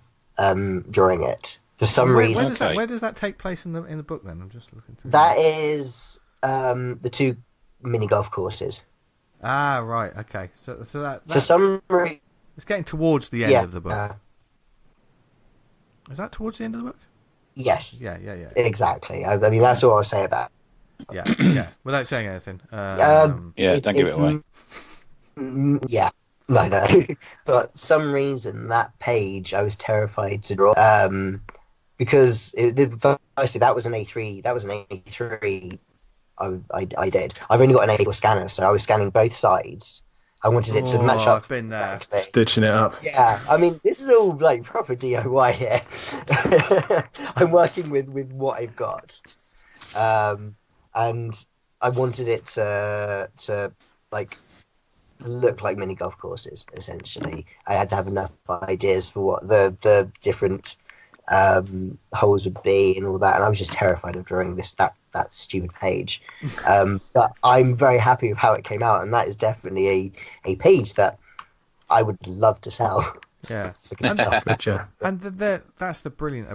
drawing it for some reason. Where does that take place in the book then? I'm just looking through. That is the 2 mini golf courses. Ah, right. Okay. So that for some reason it's getting towards the end of the book. Is that towards the end of the book? Yes. Yeah. Exactly. I mean, that's all I'll say about it. Yeah. Without saying anything. Don't give it away. Yeah. No. But for some reason, that page I was terrified to draw. Because firstly, that was an A3. That was an A3. I did. I've only got an A4 scanner, so I was scanning both sides. I wanted it to match up. I've been there. Stitching it up. Yeah, I mean, this is all like proper DIY here. I'm working with what I've got, and I wanted it to like look like mini golf courses. Essentially, I had to have enough ideas for what the different holes would be and all that, and I was just terrified of drawing that stupid page. But I'm very happy with how it came out, and that is definitely a page that I would love to sell. Yeah, and that's the brilliance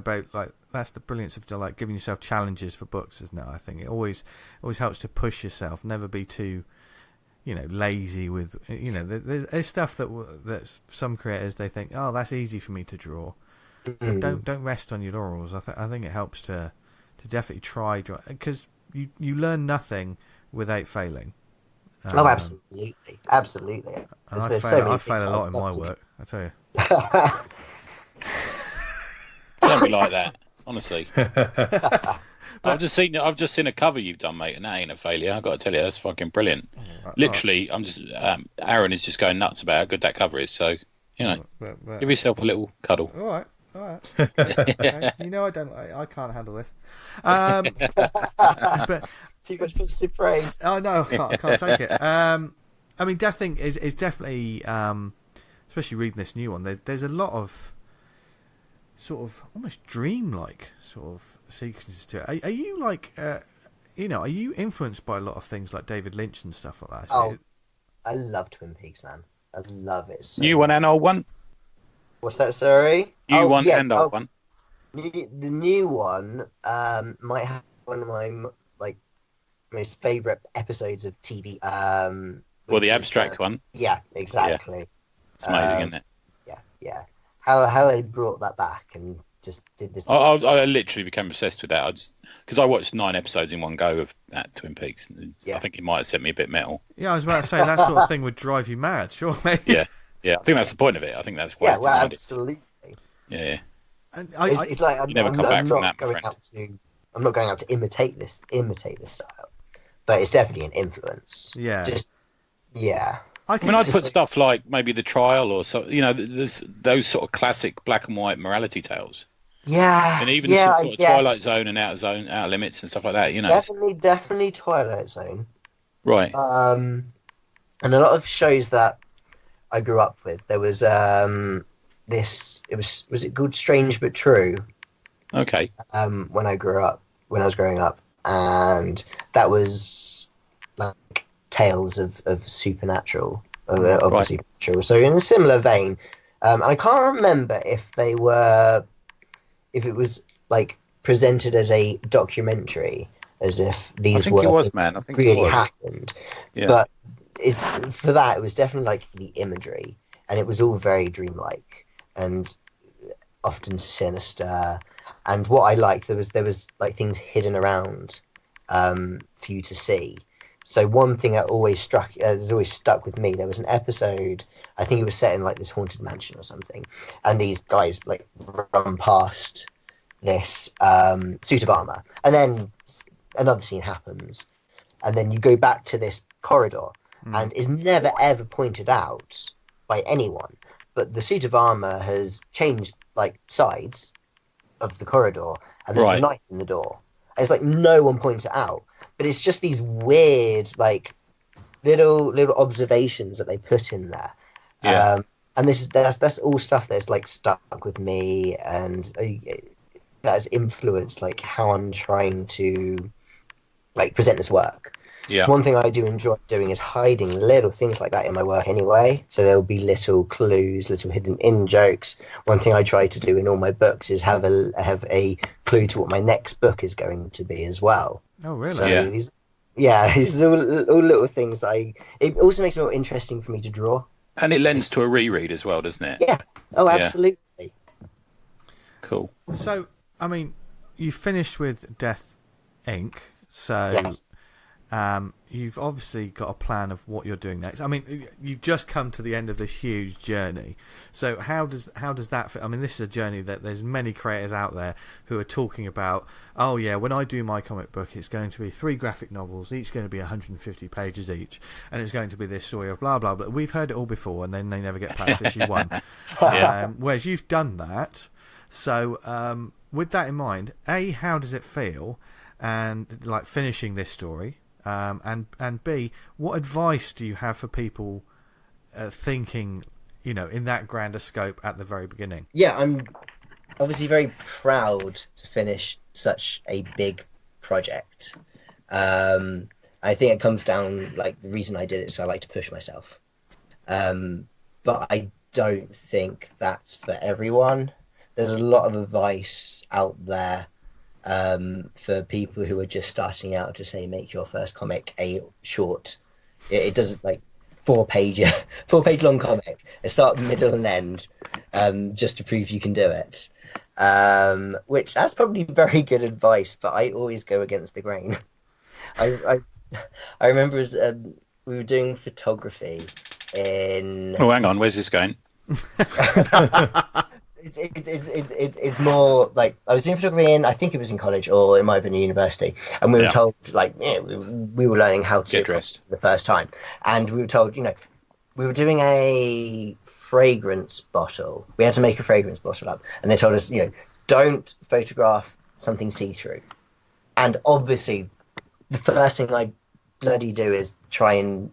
of like giving yourself challenges for books, isn't it? I think it always helps to push yourself, never be too lazy with there's stuff that's some creators, they think, oh, that's easy for me to draw. But don't rest on your laurels. I think it helps to definitely try, because you learn nothing without failing. Absolutely. I fail a lot in my work, I tell you. Don't be like that, honestly. I've just seen a cover you've done, mate, and that ain't a failure. I've got to tell you, that's fucking brilliant. Literally, I'm just Aaron is just going nuts about how good that cover is. So give yourself a little cuddle. All right. Okay. I can't handle this. But too much positive praise. Oh no, I can't take it. I mean, Death Thing is definitely, especially reading this new one. There's a lot of sort of almost dreamlike sort of sequences to it. Are you like, are you influenced by a lot of things like David Lynch and stuff like that? Oh, I love Twin Peaks, man. I love it. So new one and old one. What's that, sorry? New one and old one. The new one might have one of my most favourite episodes of TV. Well, the abstract one. Yeah, exactly. Yeah. It's amazing, isn't it? Yeah. How they brought that back and just did this. I literally became obsessed with that. Because I watched 9 episodes in one go of that Twin Peaks. I think it might have sent me a bit mental. Yeah, I was about to say that sort of thing would drive you mad, surely. Yeah, I think that's the point of it. I think that's why. Yeah, well, absolutely. Yeah. And it's like I'm never come back from that, my friend. I'm not going out to imitate this style, but it's definitely an influence. Yeah. I'd put stuff like maybe The Trial or so. There's those sort of classic black and white morality tales. Yeah. And even the sort of Twilight Zone and Outer Limits and stuff like that. Definitely Twilight Zone. Right. And a lot of shows that I grew up with. There was was it called Strange But True? Okay. When I was growing up, and that was like tales of supernatural, of the supernatural. So in a similar vein, I can't remember if it was like presented as a documentary, as if these really happened. Yeah. But for that, it was definitely like the imagery, and it was all very dreamlike and often sinister. And what I liked, there was like things hidden around for you to see. So one thing that always has always stuck with me. There was an episode, I think it was set in like this haunted mansion or something, and these guys like run past this suit of armor, and then another scene happens, and then you go back to this corridor, and is never ever pointed out by anyone, but the suit of armor has changed like sides of the corridor, and there's a knife in the door, and it's like no one points it out. But it's just these weird, like, little observations that they put in there. Yeah. And that's all stuff that's like stuck with me, and that has influenced like how I'm trying to like present this work. Yeah. One thing I do enjoy doing is hiding little things like that in my work anyway. So there'll be little clues, little hidden in jokes. One thing I try to do in all my books is have a clue to what my next book is going to be as well. Oh, really? So these are all little things. It also makes it more interesting for me to draw. And it lends to a reread as well, doesn't it? Yeah. Oh, absolutely. Yeah. Cool. So, I mean, you finished with Death Inc. So you've obviously got a plan of what you're doing next. I mean, you've just come to the end of this huge journey. So how does that fit? I mean, this is a journey that there's many creators out there who are talking about, oh yeah, when I do my comic book, it's going to be 3 graphic novels, each going to be 150 pages each, and it's going to be this story of blah, blah, blah. We've heard it all before, and then they never get past issue 1. Whereas you've done that. So with that in mind, A, how does it feel? And like finishing this story, and B, what advice do you have for people thinking, in that grander scope at the very beginning? Yeah, I'm obviously very proud to finish such a big project. I think it comes down, like, the reason I did it is I like to push myself. But I don't think that's for everyone. There's a lot of advice out there for people who are just starting out to say, make your first comic a short. It doesn't, like, 4-page long comic. Start, middle, and end, just to prove you can do it. Which that's probably very good advice, but I always go against the grain. I remember as we were doing photography in. Oh, hang on, where's this going? It's more like I was doing photography in, I think it was in college or it might have been in university, and we were told, like, we were learning how to get dressed for the first time, and we were told, we were doing a fragrance bottle. We had to make a fragrance bottle up, and they told us, don't photograph something see-through. And obviously, the first thing I bloody do is try and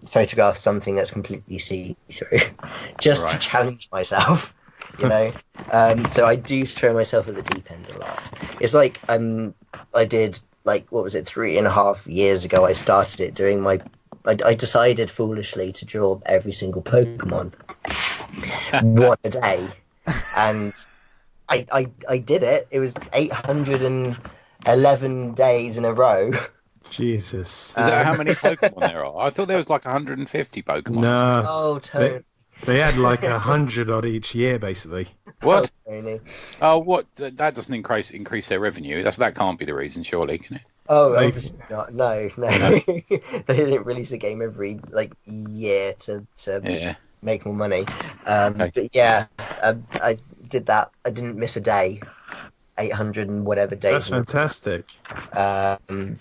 photograph something that's completely see-through, just to challenge myself. So I do throw myself at the deep end a lot. It's like I did, like, what was it, 3.5 years ago, I started it doing I decided foolishly to draw every single Pokemon one a day, and I did it. It was 811 days in a row. Jesus. Is that how many Pokemon there are? I thought there was like 150 Pokemon. No. Oh, Tony. They had like 100 odd each year, basically. What? Oh, what? That doesn't increase their revenue. That can't be the reason, surely, can it? Oh, obviously not. No. They didn't release a game every year to make more money. But yeah, I did that. I didn't miss a day. 800 and whatever days. That's fantastic. And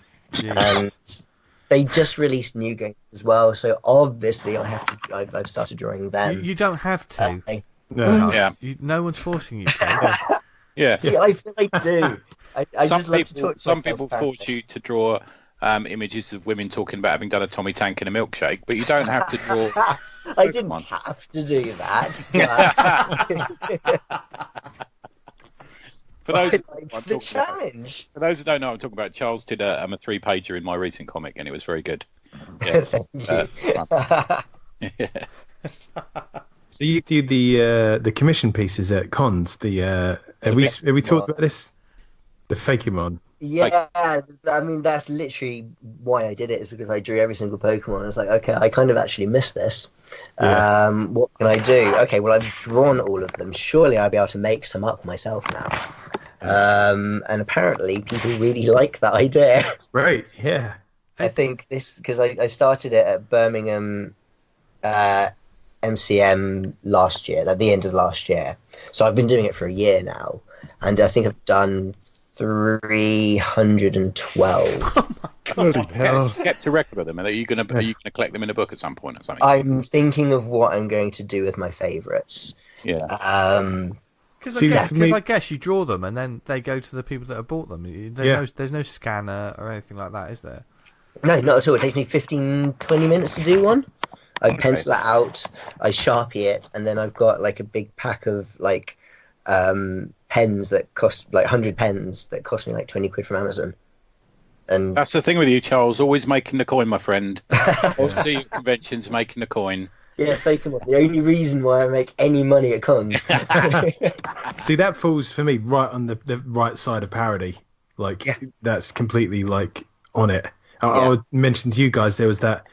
they just released new games as well, so obviously I've started drawing them. You don't have to. No. No one's forcing you to. Yeah. See, I feel I do. I some just like to talk to some myself people about force you to draw images of women talking about having done a Tommy Tank and a milkshake, but you don't have to draw. I didn't have to do that. For those, the challenge. For those who don't know, I'm talking about. Charles did a 3-pager in my recent comic, and it was very good. Yeah. Thank you. Yeah. So you do the commission pieces at cons. Have we talked about this? The Fakemon. Yeah, I mean, that's literally why I did it, is because I drew every single Pokemon. I was like, okay, I kind of actually missed this. Yeah. What can I do? Okay, well, I've drawn all of them. Surely I'll be able to make some up myself now. And apparently people really like that idea. Right, yeah. I think this because I started it at Birmingham MCM last year, at the end of last year. So I've been doing it for a year now, and I think I've done 312. Oh my God! Get to record of them. Are you going to collect them in a book at some point or something? I'm thinking of what I'm going to do with my favourites. Yeah. Because I guess you draw them and then they go to the people that have bought them. There's no scanner or anything like that, is there? No, not at all. It takes me 15, 20 minutes to do one. I pencil that out, I Sharpie it, and then I've got like a big pack of like pens that cost like 100 pens that cost me like 20 quid from Amazon. And that's the thing with you, Charles. Always making the coin, my friend. Always see you at conventions making the coin. Yes, making money. The only reason why I make any money at cons. See, that falls for me right on the right side of parody. Like that's completely like on it. I mentioned to you guys there was that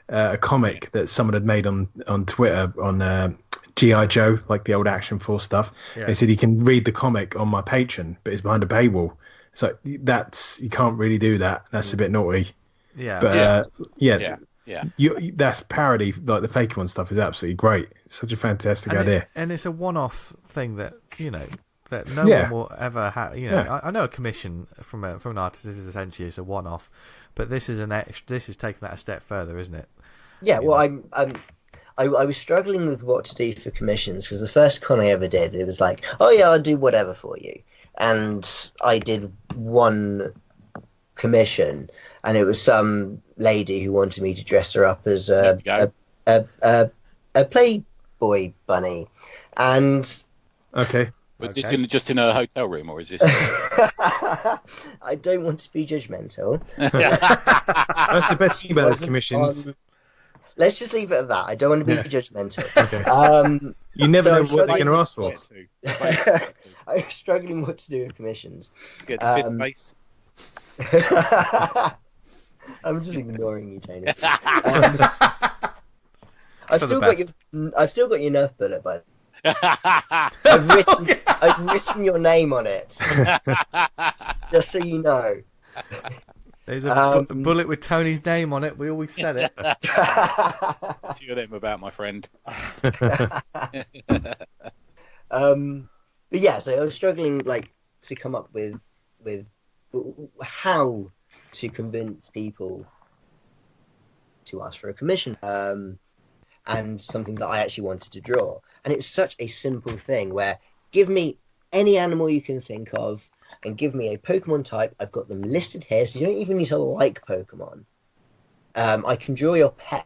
a comic that someone had made on Twitter on G.I. Joe, like the old Action Force stuff. Yeah. They said you can read the comic on my Patreon, but it's behind a paywall. So that's you can't really do that. That's a bit naughty. Yeah. But that's parody. Like the fake one stuff is absolutely great. It's such a fantastic idea. And it's a one-off thing that that no one will ever have. I know a commission from an artist is essentially a one-off, but this is This is taking that a step further, isn't it? Yeah. Well, I was struggling with what to do for commissions because the first con I ever did, it was like, oh yeah, I'll do whatever for you, and I did one commission, and it was some lady who wanted me to dress her up as a Playboy bunny, and Was this just in a hotel room, or is this? I don't want to be judgmental. That's the best thing about those commissions. Let's just leave it at that. I don't want to be judgmental. Okay. You never know what they're going to ask for. I'm struggling what to do with commissions. Get the fifth base. I'm just ignoring you, Tony. I've still got your Nerf bullet, but I've written your name on it, just so you know. There's a bullet with Tony's name on it. We always said it. A few of them about, my friend. But yeah, so I was struggling to come up with how to convince people to ask for a commission, and something that I actually wanted to draw. And it's such a simple thing where give me any animal you can think of and give me a Pokemon type. I've got them listed here, so you don't even need to like Pokemon. I can draw your pet,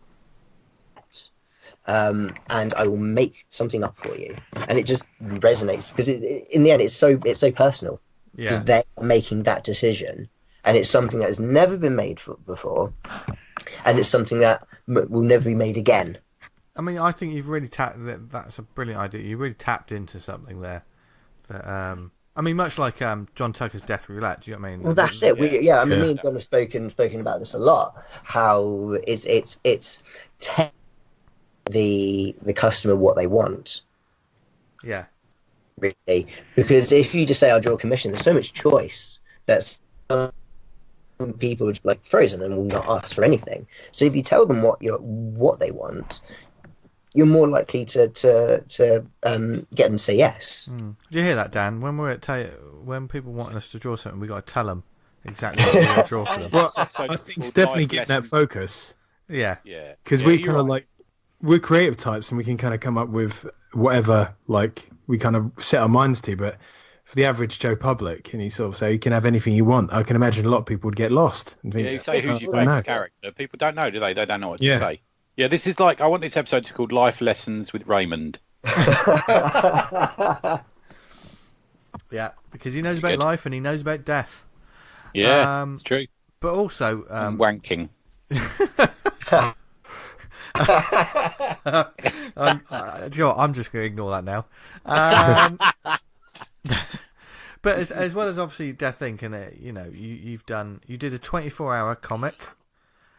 and I will make something up for you. And it just resonates because in the end, it's so personal. Because they're making that decision, and it's something that has never been made before, and it's something that will never be made again. I mean, I think you've really that's a brilliant idea. You really tapped into something there. That, I mean, much like John Tucker's Death Roulette. Do you know what I mean? Well, that's it. Me and John have spoken about this a lot. How it's the customer what they want. Yeah. Really, because if you just say I'll draw a commission, there's so much choice that some people are like frozen and will not ask for anything. So if you tell them what they want, you're more likely to get them to say yes. Did you hear that, Dan? When when people want us to draw something, we got to tell them exactly what we want to draw for them. Well, I think it's definitely getting that focus. Yeah, because we kind of we're creative types and we can kind of come up with whatever we kind of set our minds to, but for the average Joe public, and you sort of say you can have anything you want, I can imagine a lot of people would get lost and think, you say who's your favourite character. People don't know, do they? They don't know what to say. Yeah, this is I want this episode to be called Life Lessons with Raymond. Yeah, because he knows about life and he knows about death. Yeah, it's true. But also wanking. I'm just going to ignore that now. But as well as obviously Death Inc. and you did a 24-hour comic.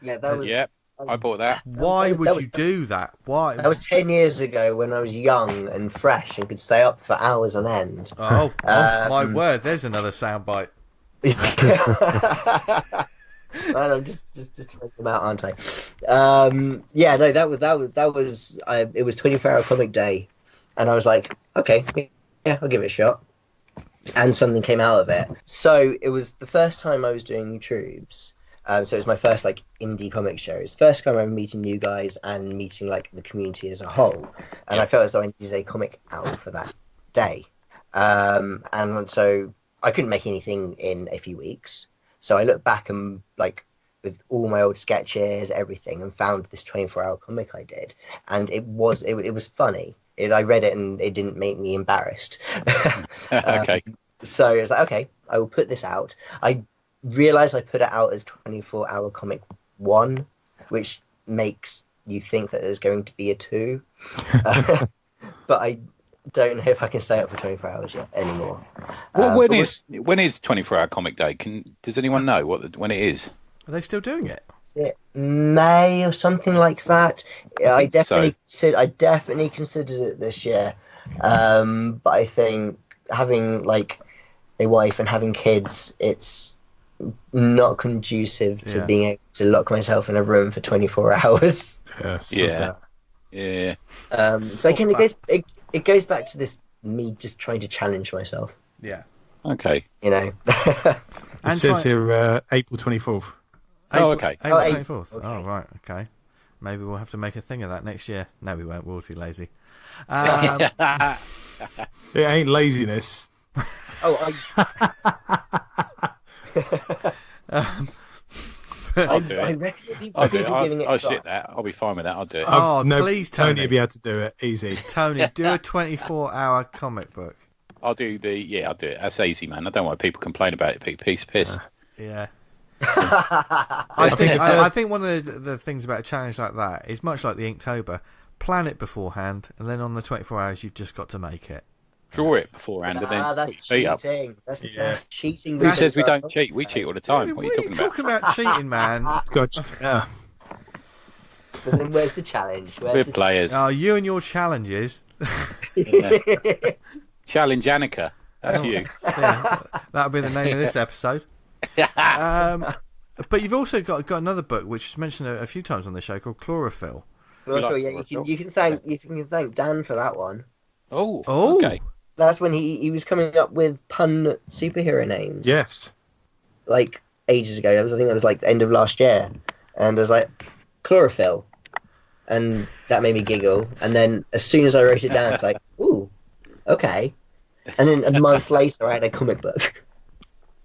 Yeah, that was. Yeah, I bought that. Why would you do that? Why? That was 10 years ago when I was young and fresh and could stay up for hours on end. Oh my word! There's another soundbite. Man, I'm just throwing them out, aren't I? Yeah, no, that was it was 24-hour comic day, and I was like, okay, yeah, I'll give it a shot. And something came out of it. So it was the first time I was doing Troops. So it was my first like indie comic shows. First time I'm meeting new guys and meeting like the community as a whole. And I felt as though I needed a comic out for that day. And so I couldn't make anything in a few weeks. So I looked back and like with all my old sketches, everything, and found this 24-hour comic I did. And it was funny. I read it and it didn't make me embarrassed. Okay. So it was like, okay, I will put this out. I realized I put it out as 24-hour comic 1, which makes you think that there's going to be a 2. But I don't know if I can stay up for 24 hours yet anymore. Well, when is 24-hour comic day? Does anyone know when it is? Are they still doing it? May or something like that. I definitely considered it this year, but I think having like a wife and having kids, it's not conducive to being able to lock myself in a room for 24 hours. Yeah. So again, it goes back to this me just trying to challenge myself. Yeah. Okay. You know. It says here April 24th. Okay. April 24th. Okay. Oh, right. Okay. Maybe we'll have to make a thing of that next year. No, we won't. We're all too lazy. It ain't laziness. I'll do it. I reckon I'll do it. I'll shit that. I'll be fine with that. I'll do it. Oh, no, please, Tony. Tony will be able to do it. Easy. Tony, do a 24-hour comic book. I'll do it. That's easy, man. I don't want people complain about it. Piece of piss. Yeah. I think one of the things about a challenge like that is much like the Inktober. Plan it beforehand, and then on the 24 hours, you've just got to make it. Draw it beforehand, and then that's put your cheating. feet up. That's cheating. Who says we don't cheat? We cheat all the time. What are you talking about? Cheating, man? Yeah. But then where's the challenge? We're players. Oh, you and your challenges. Challenge Annika. That's you. Yeah, that'll be the name of this episode. But you've also got another book which is mentioned a few times on the show called Chlorophyll. You can thank Dan for that one. Oh, okay. That's when he was coming up with pun superhero names. Yes. Like ages ago. I think that was like the end of last year, and I was like Chlorophyll, and that made me giggle. And then as soon as I wrote it down, it's like, ooh, okay. And then a month later, I had a comic book.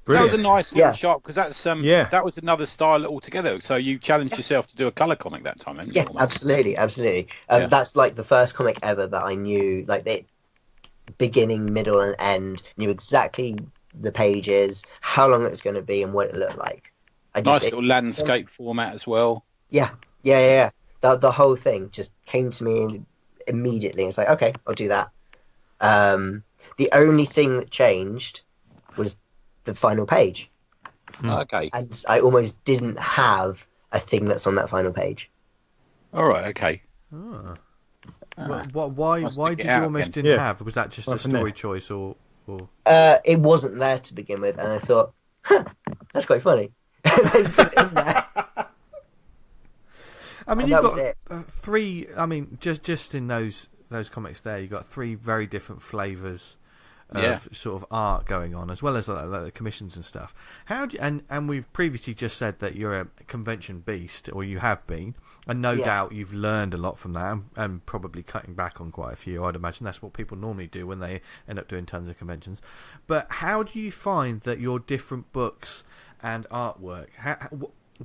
Brilliant. That was a nice little shot because that's that was another style altogether. So you challenged yourself to do a colour comic that time, didn't you? Yeah, absolutely. That's like the first comic ever that I knew, like the beginning, middle, and end. Knew exactly the pages, how long it was going to be, and what it looked like. Nice little landscape format as well. Yeah. The whole thing just came to me immediately. It's like, okay, I'll do that. The only thing that changed was the final page. Okay. And I almost didn't have a thing that's on that final page. All right. Okay. Oh. Why did you almost didn't have? Was that just a story choice or? It wasn't there to begin with, and I thought, that's quite funny. And then put it in there. I mean, you've got three. I mean, just in those comics there, you've got three very different flavours of sort of art going on, as well as the commissions and stuff. How do you, and we've previously just said that you're a convention beast, or you have been, and no doubt you've learned a lot from that, and probably cutting back on quite a few. I'd imagine that's what people normally do when they end up doing tons of conventions. But how do you find that your different books and artwork?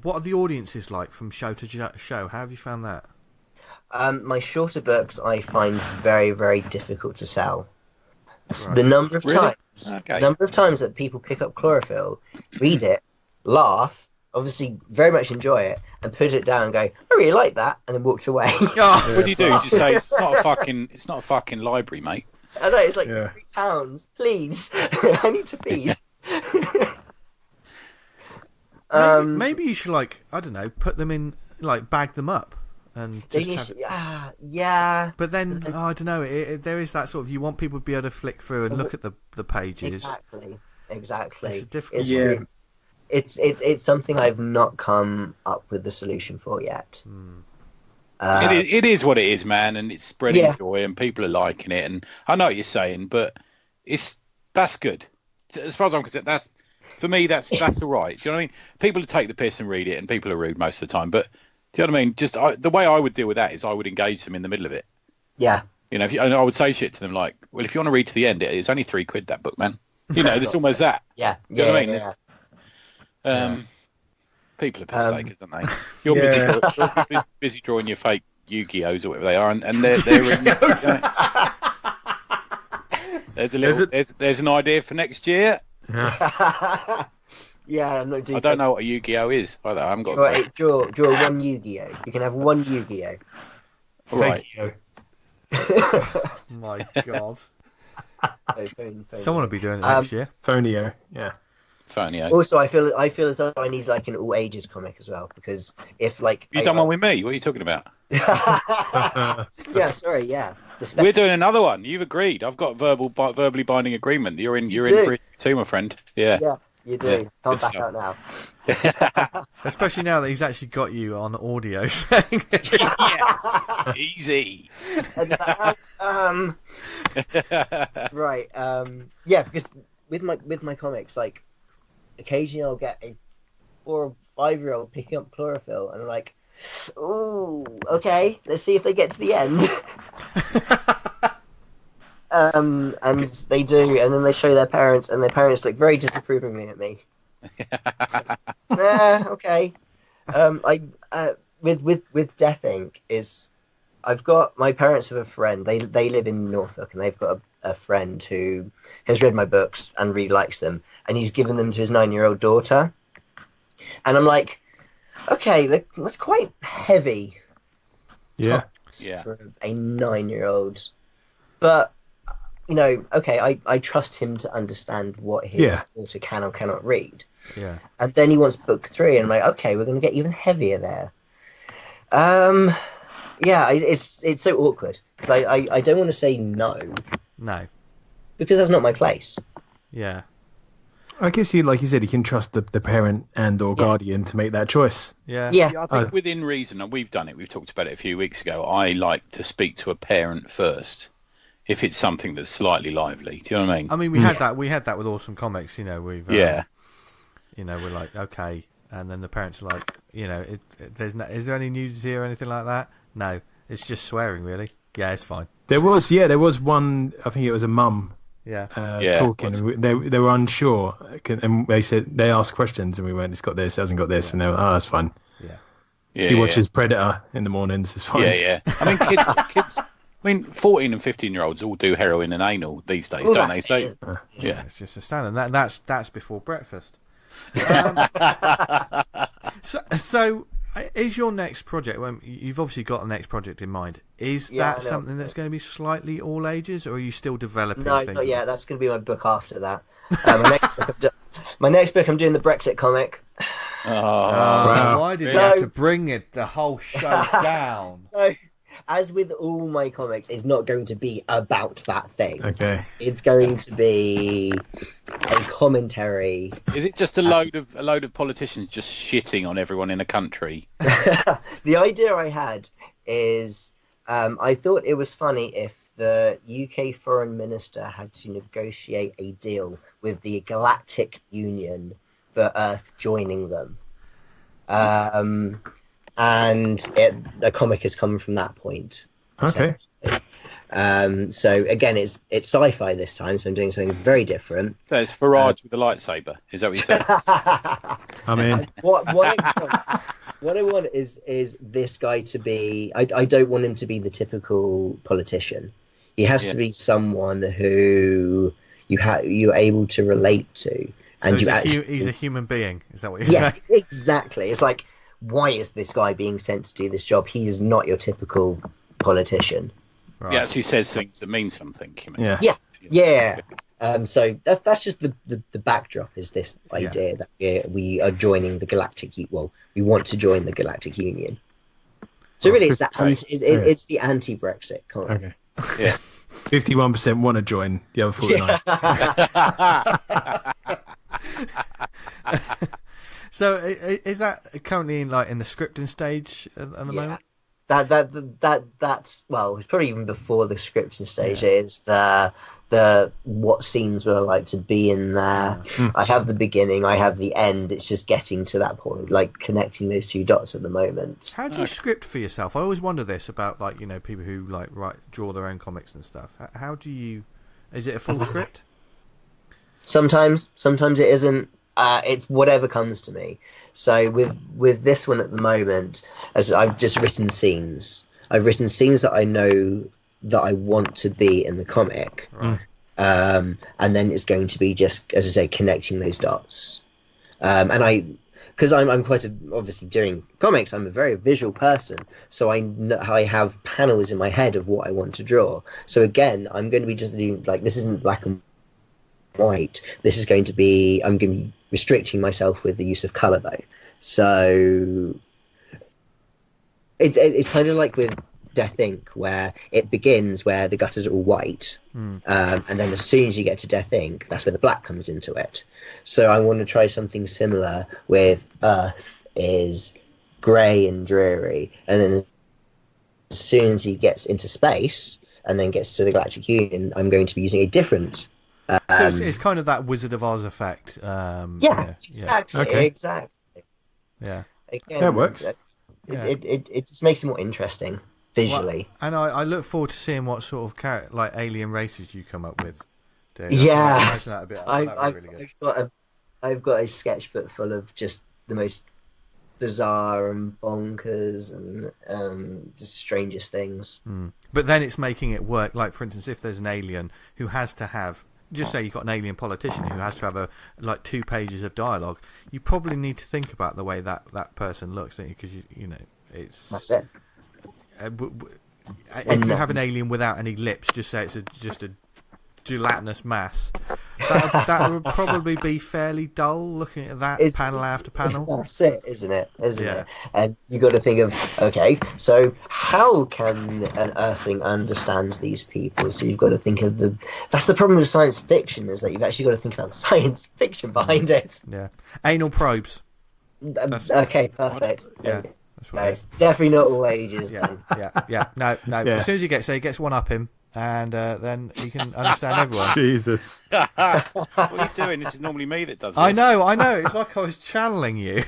What are the audiences like from show to show? How have you found that? My shorter books I find very, very difficult to sell. Right. The number of times that people pick up Chlorophyll, read it, laugh, obviously very much enjoy it, and put it down and go, I really like that, and then walked away. What do you do? Just say it's not a fucking library, mate. I know, it's like £3, please. I need to feed. Maybe you should, like, I don't know, put them in, like, bag them up. And just yeah. But then, I don't know, there is that sort of, you want people to be able to flick through and look at the pages. Exactly. It's a difficult it's something I've not come up with the solution for yet. It is what it is, man, and it's spreading joy, and people are liking it. And I know what you're saying, but that's good. As far as I'm concerned, for me, that's all right. Do you know what I mean? People take the piss and read it, and people are rude most of the time. But do you know what I mean? Just the way I would deal with that is I would engage them in the middle of it. Yeah. And I would say shit to them like, "Well, if you want to read to the end, it's only £3 that book, man." It's almost that. Yeah. Do you know what I mean? People are piss takers, aren't they? You're busy drawing your fake Yu-Gi-Ohs or whatever they are, and they're in. There's an idea for next year. Yeah, I'm not doing. I don't know what a Yu-Gi-Oh is either. I haven't got. Draw one Yu-Gi-Oh. You can have one Yu-Gi-Oh. Right. My God. Someone will be doing it next year. Phonio, yeah. Phonio. Also, I feel as though I need like an all ages comic as well, because if like you done one with me, what are you talking about? Yeah, sorry, yeah. We're doing another one. You've agreed. I've got verbally binding agreement. You're in for it too, my friend. Yeah. Yeah, you do. Yeah, can't back out now. Especially now that he's actually got you on audio. Yeah. Easy. Right. Yeah, because with my comics, like occasionally I'll get a 4 or 5-year-old picking up Chlorophyll, and I'm like, ooh, okay, let's see if they get to the end. And they do, and then they show their parents, and their parents look very disapprovingly at me. Okay. With Death Inc. I've got, my parents have a friend. They live in Norfolk, and they've got a friend who has read my books and really likes them, and he's given them to his 9-year-old daughter. And I'm like, okay, that's quite heavy. Yeah. For a 9-year-old, but okay, I trust him to understand what his daughter can or cannot read. Yeah. And then he wants book 3, and I'm like, okay, we're going to get even heavier there. Yeah, it's so awkward, because I don't want to say no. No. Because that's not my place. Yeah. I guess like you said, you can trust the parent and or guardian to make that choice. Yeah. I think within reason, and we've done it, we've talked about it a few weeks ago, I like to speak to a parent first, if it's something that's slightly lively. Do you know what I mean? I mean, we had that with Awesome Comics, we've... we're like, okay, and then the parents are like, is there any nudity or anything like that? No, it's just swearing, really. Yeah, it's fine. There was one, I think it was a mum talking. They were unsure, and they asked questions, and we went, it's got this, it hasn't got this, and they were, that's fine. He watches Predator in the mornings, it's fine. I mean, kids 14 and 15-year-olds all do heroin and anal these days, don't they? So it's just a standard. That's before breakfast. So is your next project? Well, you've obviously got a next project in mind. Is that something that's going to be slightly all ages, or are you still developing? No, not yet. That's going to be my book after that. My next book, I'm doing the Brexit comic. Wow. Why did you have to bring the whole show down? No, as with all my comics, it's not going to be about that thing. Okay. It's going to be a commentary. Is it just a load of politicians just shitting on everyone in a country? The idea I had is I thought it was funny if the UK Foreign Minister had to negotiate a deal with the Galactic Union for Earth joining them. And the comic has come from that point. Okay. So again, it's sci-fi this time, so I'm doing something very different. So it's Farage with a lightsaber. Is that what you said? I mean, what I want is this guy to be. I don't want him to be the typical politician. He has to be someone who you're able to relate to, and so he's a human being. Is that what you're saying? Yes, exactly. It's like, why is this guy being sent to do this job? He is not your typical politician. Right. He actually says things that mean something. Yeah. So that's just the backdrop, is this idea that we are joining the Galactic. Well, we want to join the Galactic Union. So really, it's that it's the anti-Brexit kind. Okay. Yeah. 51% want to join. The other 49. So is that currently in the scripting stage at the moment? That's well, it's probably even before the scripting stage. It is the what scenes would I like to be in there. I have the beginning, I have the end. It's just getting to that point, like connecting those two dots at the moment. How do you script for yourself? I always wonder this about people who draw their own comics and stuff. How do you? Is it a full script? Sometimes it isn't. It's whatever comes to me. So with this one at the moment, as I've just written scenes. I've written scenes that I know that I want to be in the comic. Right. And then it's going to be just, as I say, connecting those dots. Because I'm quite obviously doing comics, I'm a very visual person, so I have panels in my head of what I want to draw. So again, I'm going to be just doing this isn't black and white. This is going to be, I'm going to be restricting myself with the use of color though. So it's kind of like with Death Inc., where it begins where the gutters are all white, and then as soon as you get to Death Inc., that's where the black comes into it. So I want to try something similar with Earth is grey and dreary, and then as soon as he gets into space and then gets to the Galactic Union, I'm going to be using a different. So it's kind of that Wizard of Oz effect. Exactly. Okay. Exactly. Yeah. Again, that works. It just makes it more interesting visually. Well, and I look forward to seeing what sort of alien races you come up with. Dude. Yeah. I imagine that a bit. I've got a sketchbook full of just the most bizarre and bonkers and just strangest things. But then it's making it work. Like, for instance, if there's an alien who has to have, just say you've got an alien politician who has to have 2 pages of dialogue, you probably need to think about the way that person looks, don't you? Because it's that's it. If you have an alien without any lips, just say it's just a gelatinous mass. That would probably be fairly dull looking at that panel after panel. That's it, isn't it? It? And you got to think of, okay, so how can an Earthling understand these people? So you've got to think of that's the problem with science fiction, is that you've actually got to think about the science fiction behind it. Yeah. Anal probes. Okay, perfect. Yeah. That's what it is. Definitely not all ages. Yeah. No. Yeah. As soon as he gets one up him, and then he can understand everyone. Jesus. What are you doing? This is normally me that does this. I know. It's like I was channeling you.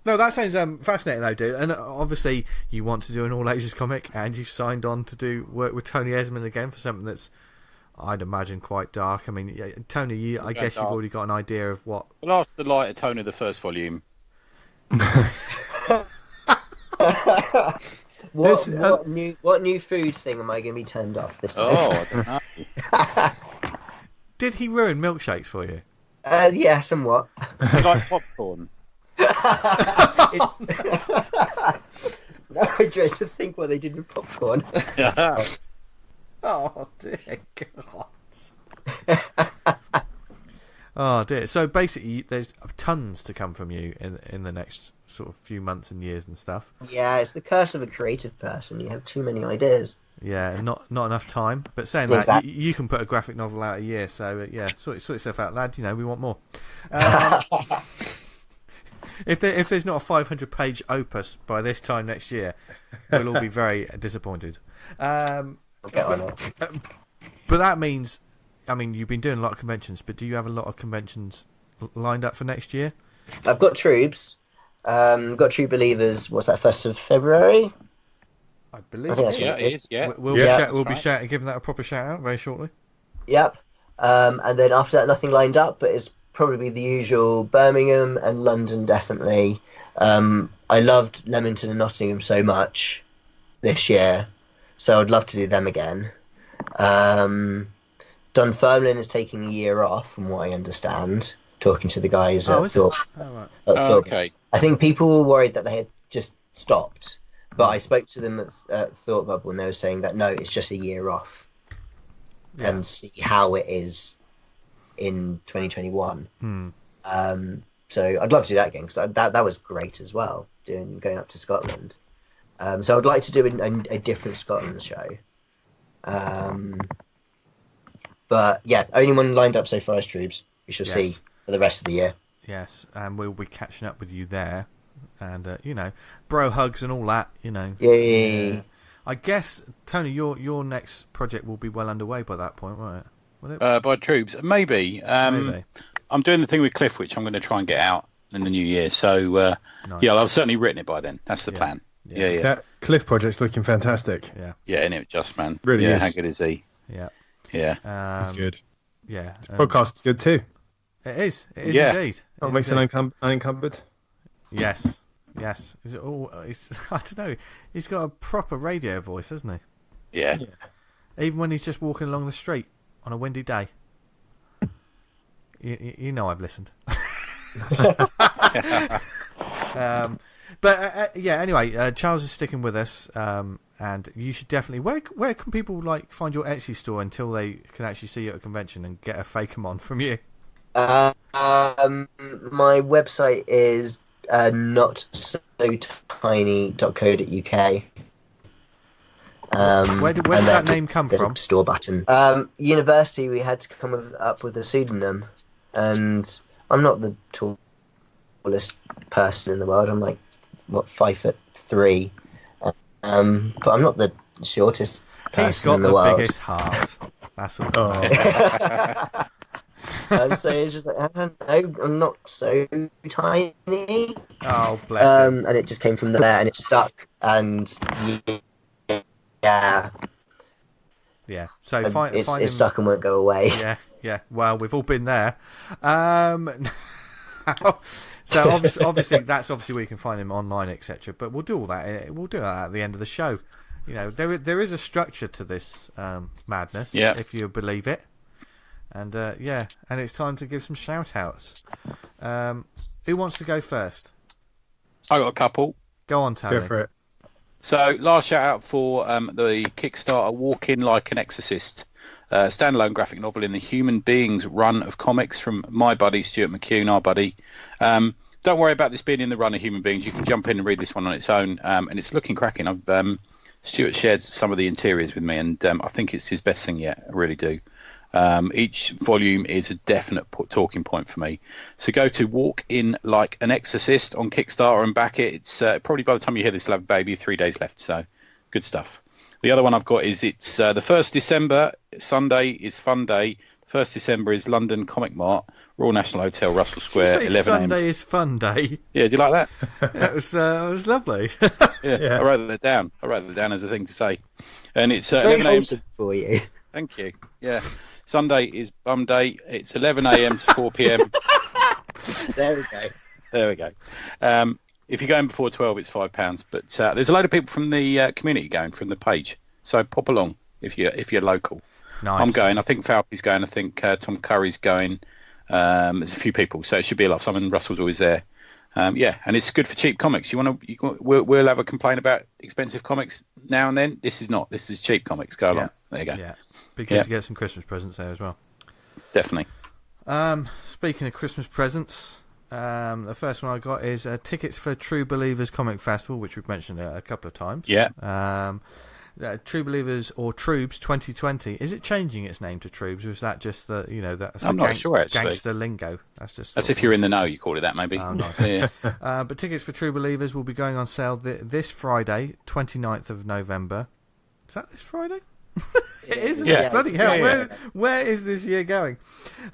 No, that sounds fascinating though, dude. And obviously you want to do an all-ages comic, and you've signed on to do work with Tony Esmond again for something that's, I'd imagine, quite dark. I mean, Tony, I guess you've already got an idea of what... Well, after the lighter tone of the first volume... What new food thing am I going to be turned off this time? I don't know. Did he ruin milkshakes for you? Yeah, somewhat. You like popcorn? No, I dread to think what they did with popcorn. Oh dear God. Oh dear. So basically, there's tons to come from you in the next sort of few months and years and stuff. Yeah, it's the curse of a creative person. You have too many ideas. Yeah, not enough time. But saying exactly. that, you can put a graphic novel out a year. So sort yourself out, lad. We want more. If there's not a 500-page opus by this time next year, we'll all be very disappointed. I'll get on it. But that means, I mean, you've been doing a lot of conventions, but do you have a lot of conventions lined up for next year? I've got Troops. Got True Believers. What's that? 1st of February. I believe. It is. Yeah. We'll be giving that a proper shout out very shortly. Yep. And then after that, nothing lined up, but it's probably the usual Birmingham and London, definitely. I loved Leamington and Nottingham so much this year, so I'd love to do them again. Dunfermline is taking a year off, from what I understand, talking to the guys at Thorpe. Okay. I think people were worried that they had just stopped, but I spoke to them at Thought Bubble, and they were saying that no, it's just a year off, and see how it is in 2021. So I'd love to do that again, because that was great as well, going up to Scotland. So I'd like to do a different Scotland show. But yeah, only one lined up so far is Troobs. We shall Yes. see for the rest of the year. Yes, and we'll be catching up with you there. And, bro hugs and all that, Yay. Yeah. I guess, Tony, your next project will be well underway by that point, won't it? Will it? By Troobs, maybe. Maybe. I'm doing the thing with Cliff, which I'm going to try and get out in the new year. So, Nice. yeah, I've certainly written it by then. That's the plan. Yeah. That Cliff project's looking fantastic. Yeah. Yeah, isn't it just, man? Really yeah, is. how good is he? Yeah. Yeah. It's good. Yeah. Podcast is good too. It is indeed. It Oh, is makes it indeed. unencumbered. Yes. Is it all? I don't know. He's got a proper radio voice, hasn't he? Yeah. Even when he's just walking along the street on a windy day. You know I've listened. Anyway, Charles is sticking with us, and you should definitely. Where can people find your Etsy store until they can actually see you at a convention and get a Fakemon from you? My website is notsotiny.co.uk. Where did that name come there's from? A store button. University, we had to come up with a pseudonym, and I'm not the tallest person in the world. I'm 5'3", but I'm not the shortest person He's got in the the world. biggest heart. That's all. So it's just I don't know, I'm not so tiny. Oh, bless him. And it just came from there, and it stuck, and yeah. Yeah. So It's find him. stuck and won't go away. Yeah. Well, we've all been there. So obviously that's where you can find him online, etc. But we'll do all that. We'll do that at the end of the show. There is a structure to this madness, if you believe it. And and it's time to give some shout outs. Who wants to go first? I got a couple. Go on, Tony. Go for it. So, last shout out for the Kickstarter Walk In Like an Exorcist, standalone graphic novel in the Human Beings run of comics from my buddy Stuart McCune, our buddy. Don't worry about this being in the run of Human Beings. You can jump in and read this one on its own, and it's looking cracking. Stuart shared some of the interiors with me, and I think it's his best thing yet. I really do. Each volume is a definite talking point for me. So go to Walk In Like an Exorcist on Kickstarter and back it. It's probably by the time you hear this, love baby, 3 days left. So good stuff. The other one I've got is it's the 1st December. Sunday is Fun Day. 1st December is London Comic Mart, Royal National Hotel, Russell Square, 11 a.m. Sunday is Fun Day. Yeah, do you like that? It was lovely. Yeah, I wrote that down. as a thing to say. And it's Very 11 a.m. wholesome for you. Thank you. Yeah. Sunday is Bum Day. It's 11 a.m. to 4 p.m. There we go. If you're going before 12, it's £5. But there's a load of people from the community going from the page. So pop along if you're local. Nice. I'm going. I think Falky's going. I think Tom Curry's going. There's a few people, so it should be a lot. Simon Russell's always there. And it's good for cheap comics. We'll have a complaint about expensive comics now and then. This is not. This is cheap comics. Go along. There you go. Yeah. Be good to get some Christmas presents there as well. Definitely. Speaking of Christmas presents, the first one I got is tickets for True Believers Comic Festival, which we've mentioned a couple of times. Yeah. True Believers or Troobs 2020. Is it changing its name to Troobs, or is that just that's I'm not sure actually. Gangster lingo? That's if you're in the know. You call it that maybe. Oh, nice. Yeah. But tickets for True Believers will be going on sale this Friday, 29th of November. Is that this Friday? It is, isn't it? Bloody hell. Yeah. Where is this year going?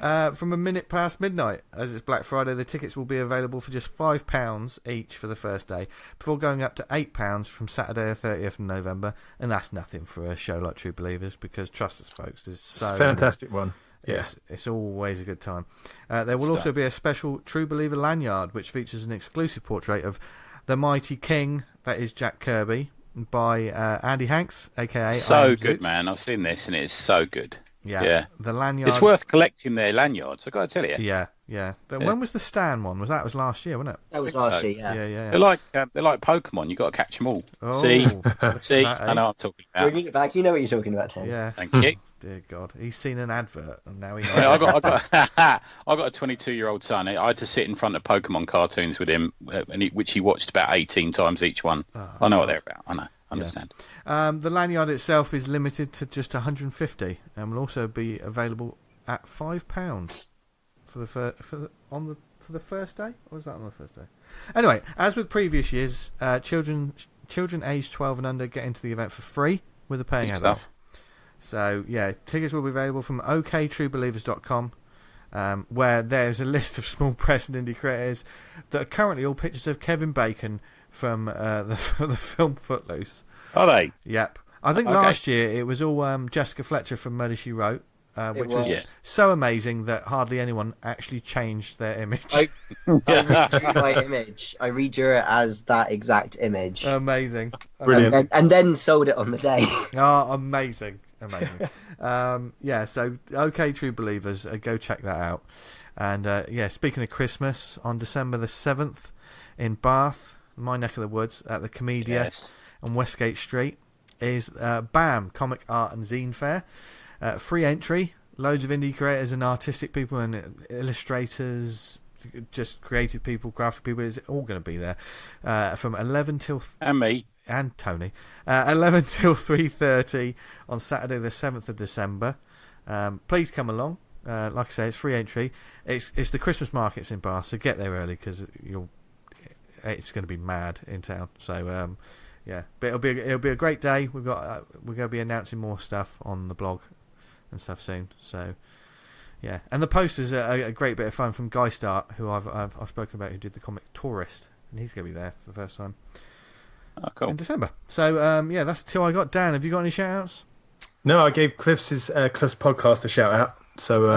From a minute past midnight, as it's Black Friday, the tickets will be available for just £5 each for the first day, before going up to £8 from Saturday the 30th of November. And that's nothing for a show like True Believers, because trust us, folks, there's so... It's a fantastic one. Yes, it's always a good time. There will also be a special True Believer lanyard, which features an exclusive portrait of the mighty king, that is Jack Kirby, by Andy Hanks, aka so good, man. I've seen this and it's so good. Yeah. The lanyard. It's worth collecting their lanyards, I've got to tell you. Yeah. When was the Stan one? Was last year, wasn't it? That was last year, Yeah. They're like Pokemon. You got to catch them all. Oh, See, that, I know what I'm talking about. Bringing it back, you know what you're talking about, Tim. Yeah. Thank you. Dear God, he's seen an advert and now he knows. I got a 22-year-old son. I had to sit in front of Pokemon cartoons with him, which he watched about 18 times each one. I know what they're about. I understand. The lanyard itself is limited to just 150 and will also be available at £5 for the first day, or is that on the first day? Anyway, as with previous years, children aged 12 and under get into the event for free with a paying adult. So yeah, tickets will be available from oktruebelievers.com, where there's a list of small press and indie creators that are currently all pictures of Kevin Bacon from the film Footloose. Are they? Yep. I think last year it was all Jessica Fletcher from Murder, She Wrote, which was so amazing that hardly anyone actually changed their image. I redrew my image. I redrew it as that exact image. Amazing. Brilliant. And then sold it on the day. Oh, amazing. So OK True Believers, go check that out. And speaking of Christmas, on December the 7th in Bath, my neck of the woods, at the Comedia on Westgate Street, is BAM, Comic Art and Zine Fair. Free entry, loads of indie creators and artistic people and illustrators, just creative people, graphic people, is all going to be there from 11 till... And me. And Tony. 11 till 3:30 on Saturday the 7th of December. Please come along. Like I say, it's free entry. It's the Christmas markets in Bath, so get there early because it's going to be mad in town. So but it'll be a great day. We're going to be announcing more stuff on the blog and stuff soon. So yeah, and the posters are a great bit of fun from Guy Start, who I've spoken about, who did the comic Tourist, and he's going to be there for the first time. Oh, cool. In December. So that's the two I got. Dan, have you got any shout outs? No, I gave Cliff's podcast a shout out. So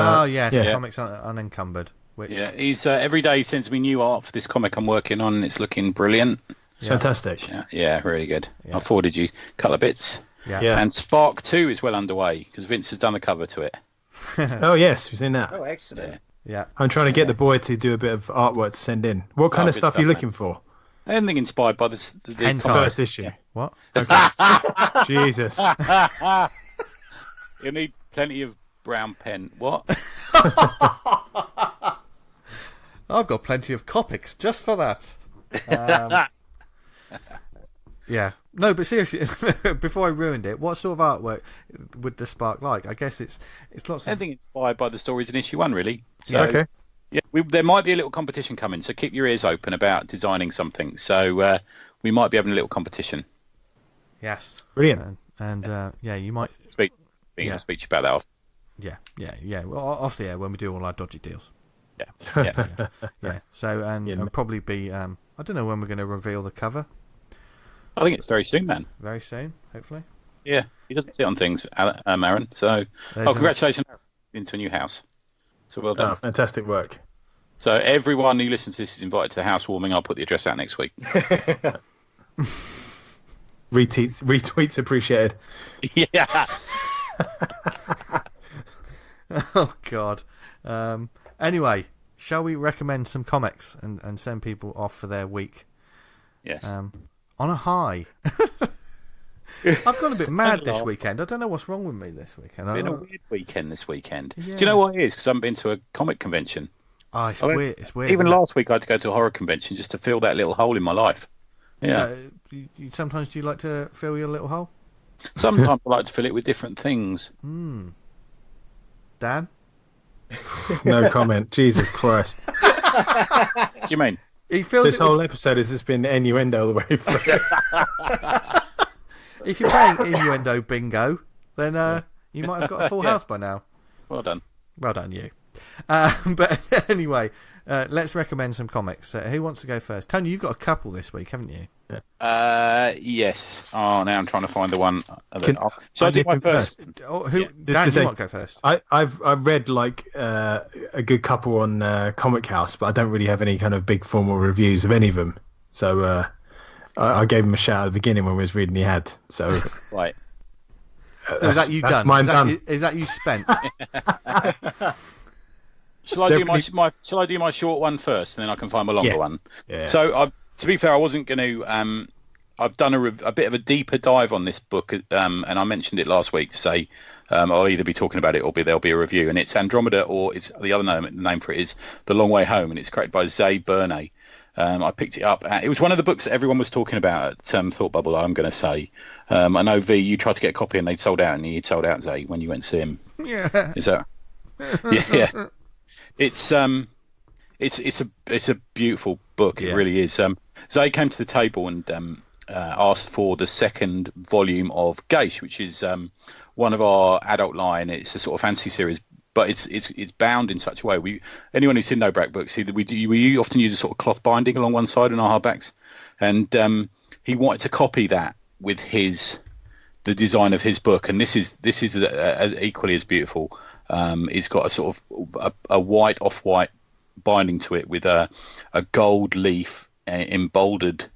Comics Unencumbered. He's every day he sends me new art for this comic I'm working on, and it's looking brilliant. It's fantastic. Yeah, really good. I forwarded you a couple of bits. Yeah. And Spark 2 is well underway because Vince has done the cover to it. Oh yes, we've seen that. Oh, excellent. Yeah. I'm trying to get the boy to do a bit of artwork to send in. What kind of stuff are you looking for? Anything inspired by the first issue. Yeah. What? Okay. Jesus. You need plenty of brown pen. What? I've got plenty of Copics just for that. Yeah. No, but seriously, before I ruined it, what sort of artwork would the Spark like? I guess it's lots of... Anything inspired by the stories in issue 1, really. So, okay. Yeah, there might be a little competition coming, so keep your ears open about designing something. So we might be having a little competition. Yes. Brilliant. And you might... Speak to you about that off. Yeah. Well, off the air when we do all our dodgy deals. Yeah. So, and probably be... I don't know when we're going to reveal the cover. I think it's very soon, man. Very soon, hopefully. Yeah, he doesn't sit on things, Aaron. So, congratulations into a new house. So well done. Oh, fantastic work. So everyone who listens to this is invited to the housewarming. I'll put the address out next week. Retweets appreciated. Yeah. Oh, God. Anyway, shall we recommend some comics and send people off for their week? Yes. On a high. I've gone a bit mad this weekend. I don't know what's wrong with me this weekend. It's been a weird weekend this weekend. Yeah. Do you know what it is? Because I haven't been to a comic convention. Oh, it's weird. It's weird. Even last week I had to go to a horror convention just to fill that little hole in my life. Yeah. So, sometimes do you like to fill your little hole? Sometimes I like to fill it with different things. Dan? No comment. Jesus Christ. What do you mean? He feels this whole episode has just been innuendo all the way through. If you're playing innuendo bingo, then you might have got a full house by now. Well done. Well done, you. But anyway, let's recommend some comics. Who wants to go first? Tony, you've got a couple this week, haven't you? Yes. Oh, now I'm trying to find the one. Shall I do my first? Dan, you want to go first? I've read like a good couple on Comic House, but I don't really have any kind of big formal reviews of any of them. So I gave him a shout at the beginning when we was reading the ad. So right. So is that you done? Mine done. Is that you spent? Shall I do my short one first, and then I can find my longer one? Yeah. So, to be fair, I wasn't going to. I've done a bit of a deeper dive on this book, and I mentioned it last week to say I'll either be talking about it or there'll be a review. And it's Andromeda, or it's the other name for it is The Long Way Home, and it's created by Zay Burney. I picked it up. It was one of the books that everyone was talking about at Thought Bubble, I'm going to say. I know, V, you tried to get a copy and they'd sold out, and he'd sold out, Zay, when you went to see him. Yeah. Is that? Yeah. It's a beautiful book. It really is. Zay came to the table and asked for the second volume of Geish, which is one of our adult line. It's a sort of fantasy series, but it's bound in such a way. Anyone who's seen No Brack books, we often use a sort of cloth binding along one side in our hardbacks, and he wanted to copy that with the design of his book, and this is equally as beautiful. It's got a sort of a white off-white binding to it with a gold leaf emboldened.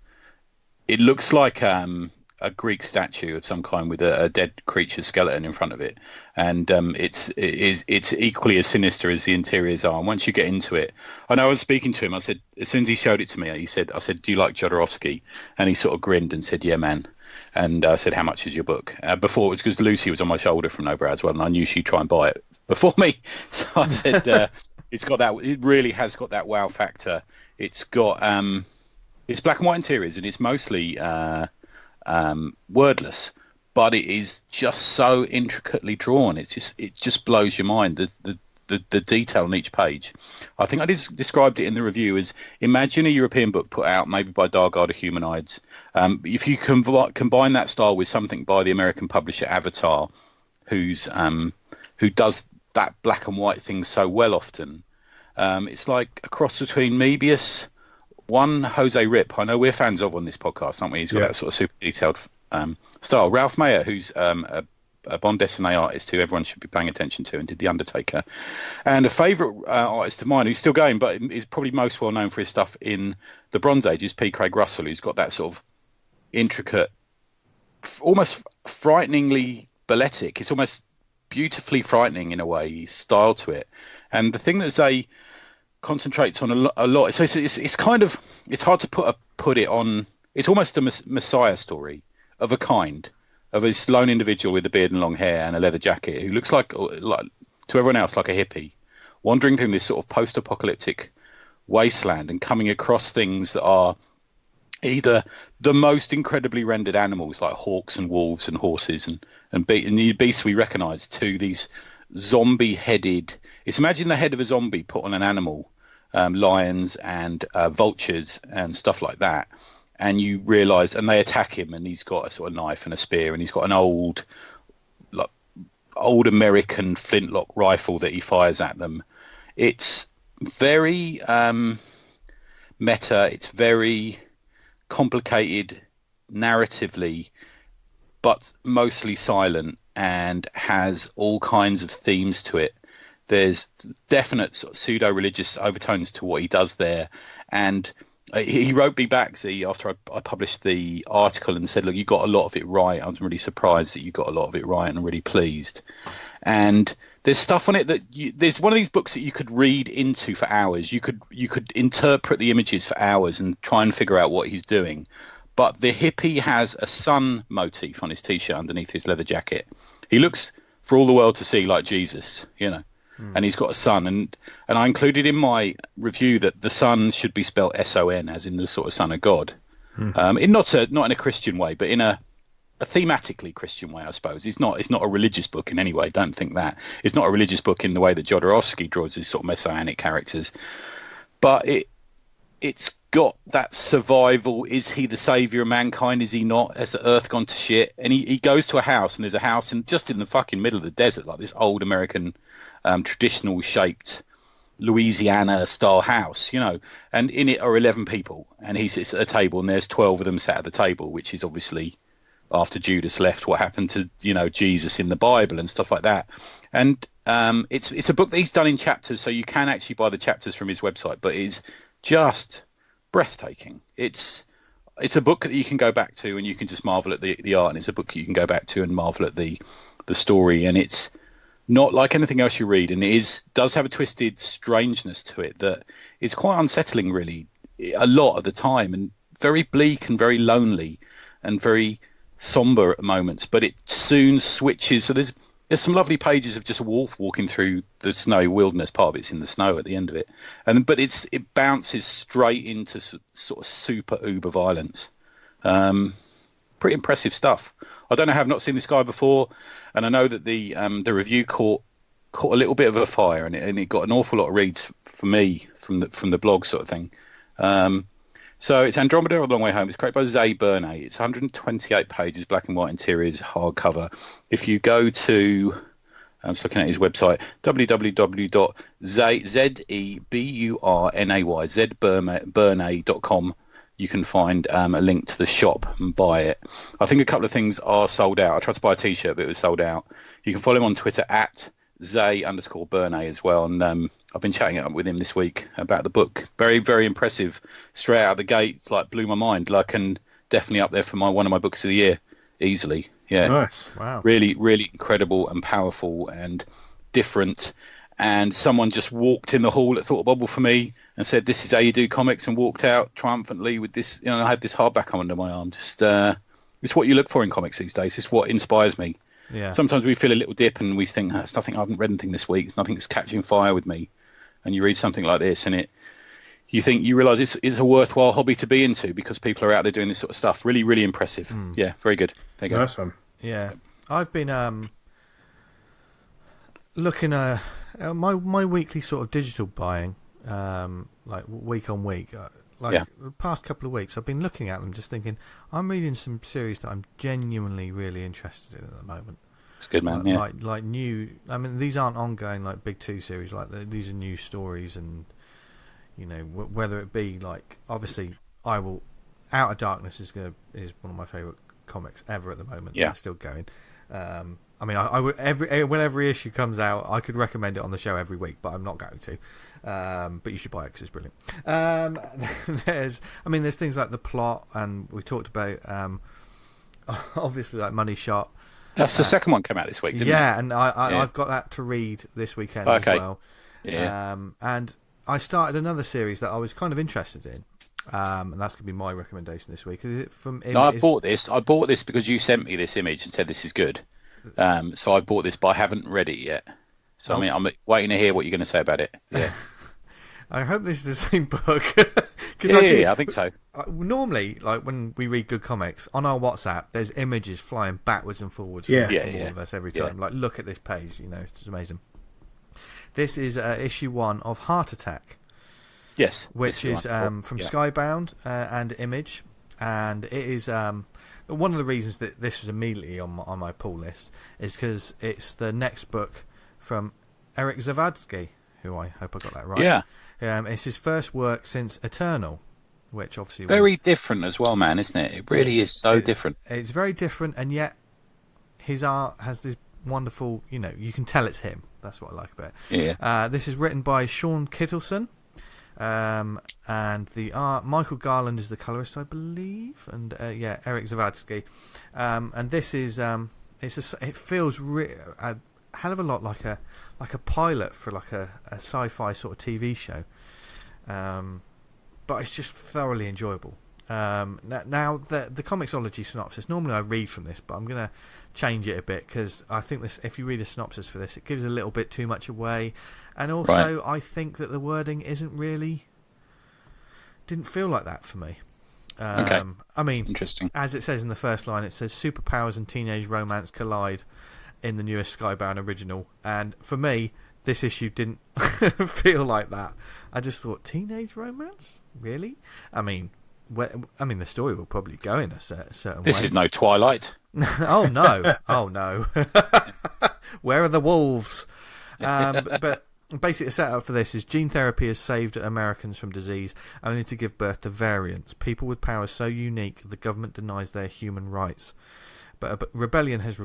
It looks like a Greek statue of some kind with a dead creature skeleton in front of it, and it's equally as sinister as the interiors are. And once you get into it, I know I was speaking to him. I said, as soon as he showed it to me, I said, "Do you like Jodorowsky?" And he sort of grinned and said, "Yeah, man." And I said, "How much is your book?" Before, it was because Lucy was on my shoulder from Nobrow as well, and I knew she'd try and buy it before me. So I said, "It's got that. It really has got that wow factor. It's got it's black and white interiors, and it's mostly wordless, but it is just so intricately drawn. It just blows your mind. The detail on each page. I think I described it in the review as, imagine a European book put out maybe by Dargard or Humanoids. If you combine that style with something by the American publisher Avatar, who does that black and white thing so well often, it's like a cross between Moebius, one Jose Rip. I know we're fans of on this podcast, aren't we? He's got that sort of super detailed style. Ralph Mayer, who's a bande dessinée artist who everyone should be paying attention to, and did The Undertaker, and a favourite artist of mine who's still going but is probably most well known for his stuff in the Bronze Age is P. Craig Russell, who's got that sort of intricate, almost frighteningly balletic, it's almost beautifully frightening in a way, style to it. And the thing that Zay concentrates on a lot, so it's kind of, it's hard to put it on, it's almost a messiah story of a kind, of this lone individual with a beard and long hair and a leather jacket who looks like to everyone else like a hippie, wandering through this sort of post-apocalyptic wasteland and coming across things that are either the most incredibly rendered animals like hawks and wolves and horses and the beasts we recognise, to these zombie-headed. It's, imagine the head of a zombie put on an animal, lions and vultures and stuff like that. And you realise, and they attack him, and he's got a sort of knife and a spear, and he's got an old American flintlock rifle that he fires at them. It's very meta. It's very complicated narratively, but mostly silent, and has all kinds of themes to it. There's definite sort of pseudo-religious overtones to what he does there, and he wrote me back, see, after I published the article, and said, "Look, you got a lot of it right. I'm really surprised that you got a lot of it right, and I'm really pleased." And there's stuff on it that there's one of these books that you could read into for hours. You could interpret the images for hours and try and figure out what he's doing. But the hippie has a sun motif on his t-shirt underneath his leather jacket. He looks, for all the world to see, like Jesus, you know. And he's got a son, and I included in my review that the son should be spelled S-O-N, as in the sort of Son of God, not in a Christian way, but in a thematically Christian way, I suppose. It's not a religious book in any way. Don't think that. It's not a religious book in the way that Jodorowsky draws his sort of messianic characters, but it's got that survival. Is he the savior of mankind? Is he not? Has the earth gone to shit? And he goes to a house, and there's a house just in the fucking middle of the desert, like this old American traditional shaped Louisiana style house, you know, and in it are 11 people, and he sits at a table, and there's 12 of them sat at the table, which is obviously after Judas left, what happened to, you know, Jesus in the Bible and stuff like that. And it's a book that he's done in chapters, so you can actually buy the chapters from his website, but it's just breathtaking. It's a book that you can go back to and you can just marvel at the art, and it's a book you can go back to and marvel at the story, and it's not like anything else you read, and it does have a twisted strangeness to it that is quite unsettling, really, a lot of the time, and very bleak and very lonely and very somber at moments. But it soon switches. So There's some lovely pages of just a wolf walking through the snowy wilderness. Part of it's in the snow at the end of it, but it bounces straight into sort of super uber violence. Pretty impressive stuff. I don't know how I've not seen this guy before, and I know that the review caught a little bit of a fire, and it got an awful lot of reads for me from the blog sort of thing. So it's Andromeda or The Long Way Home. It's created by Zay Bernay. It's 128 pages, black and white interiors, hardcover. If you go to, I'm just looking at his website, www.zeburnayi.com, you can find a link to the shop and buy it. I think a couple of things are sold out. I tried to buy a T-shirt, but it was sold out. You can follow him on Twitter at Zay_Bernay as well, and I've been chatting it up with him this week about the book. Very, very impressive. Straight out of the gate, it's like blew my mind. Like, and definitely up there for one of my books of the year, easily. Yeah, nice. Wow. Really, really incredible and powerful and different. And someone just walked in the hall at Thought Bubble for me and said, "This is how you do comics," and walked out triumphantly with this. You know, I had this hardback under my arm. Just, it's what you look for in comics these days. It's what inspires me. Yeah. Sometimes we feel a little dip and we think, "There's nothing. I haven't read anything this week. There's nothing that's catching fire with me." And you read something like this, and you realise it's a worthwhile hobby to be into because people are out there doing this sort of stuff. Really, really impressive. Yeah, very good. There you go. Nice one. Yeah, I've been looking at my weekly sort of digital buying, like week on week. The past couple of weeks, I've been looking at them, just thinking, I'm reading some series that I'm genuinely really interested in at the moment. It's good, man. Like new. I mean, these aren't ongoing like big two series. Like these are new stories, and you know whether it be like obviously Out of Darkness is one of my favourite comics ever at the moment. Yeah, it's still going. I mean, I would when every issue comes out, I could recommend it on the show every week, but I'm not going to. But you should buy it because it's brilliant. There's things like the plot, and we talked about obviously like Money Shot. That's the second one came out this week, didn't it? And I've got that to read this weekend as well. Yeah. And I started another series that I was kind of interested in. And that's going to be my recommendation this week. Is it from I bought this. I bought this because you sent me this image and said this is good. So I bought this, but I haven't read it yet. So I mean, I'm waiting to hear what you're going to say about it. Yeah. I hope this is the same book. I think so. Normally, like when we read good comics on our WhatsApp, there's images flying backwards and forwards from all of us every time. Like, look at this page. You know, it's amazing. This is issue 1 of Heart Attack. Yes, which is from Skybound and Image, and it is one of the reasons that this was immediately on my pull list is because it's the next book from Eric Zavadsky, who I hope I got that right. Yeah, it's his first work since Eternal, which obviously very different as well, man, isn't it? It really is so different. It's very different, and yet his art has this wonderful, you know, you can tell it's him. That's what I like about it. Yeah. This is written by Sean Kittleson. And the art, Michael Garland is the colorist, I believe, and Eric Zavadsky. And this is it feels a hell of a lot like a pilot for like a sci-fi sort of TV show. But it's just thoroughly enjoyable. Now the Comixology synopsis. Normally I read from this, but I'm gonna change it a bit because I think this. If you read a synopsis for this, it gives a little bit too much away. And also, I think that the wording didn't feel like that for me. Okay. I mean, interesting. As it says in the first line, it says superpowers and teenage romance collide in the newest Skybound original. And for me, this issue didn't feel like that. I just thought, teenage romance? Really? I mean, the story will probably go in a certain way. This is no Twilight. Oh, no. Oh, no. Where are the wolves? But basically, the setup for this is gene therapy has saved Americans from disease, only to give birth to variants. People with powers so unique, the government denies their human rights. But a rebellion has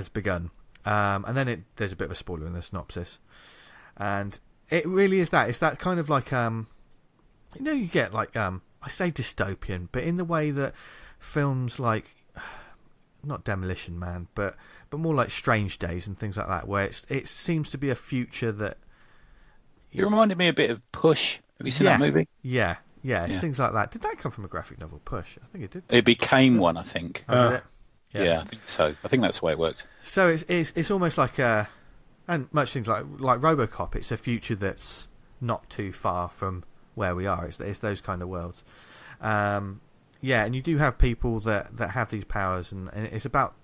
begun. And then there's a bit of a spoiler in the synopsis. And it really is that. It's that kind of like, you get like, I say dystopian, but in the way that films like, not Demolition Man, but more like Strange Days and things like that, where it seems to be a future that... It reminded me a bit of Push. Have you seen that movie? Yeah, it's things like that. Did that come from a graphic novel, Push? I think it did. It became one, I think. Did it? Yeah, I think so. I think that's the way it works. So it's almost like and much things like RoboCop. It's a future that's not too far from where we are. It's those kind of worlds. And you do have people that have these powers, and it's about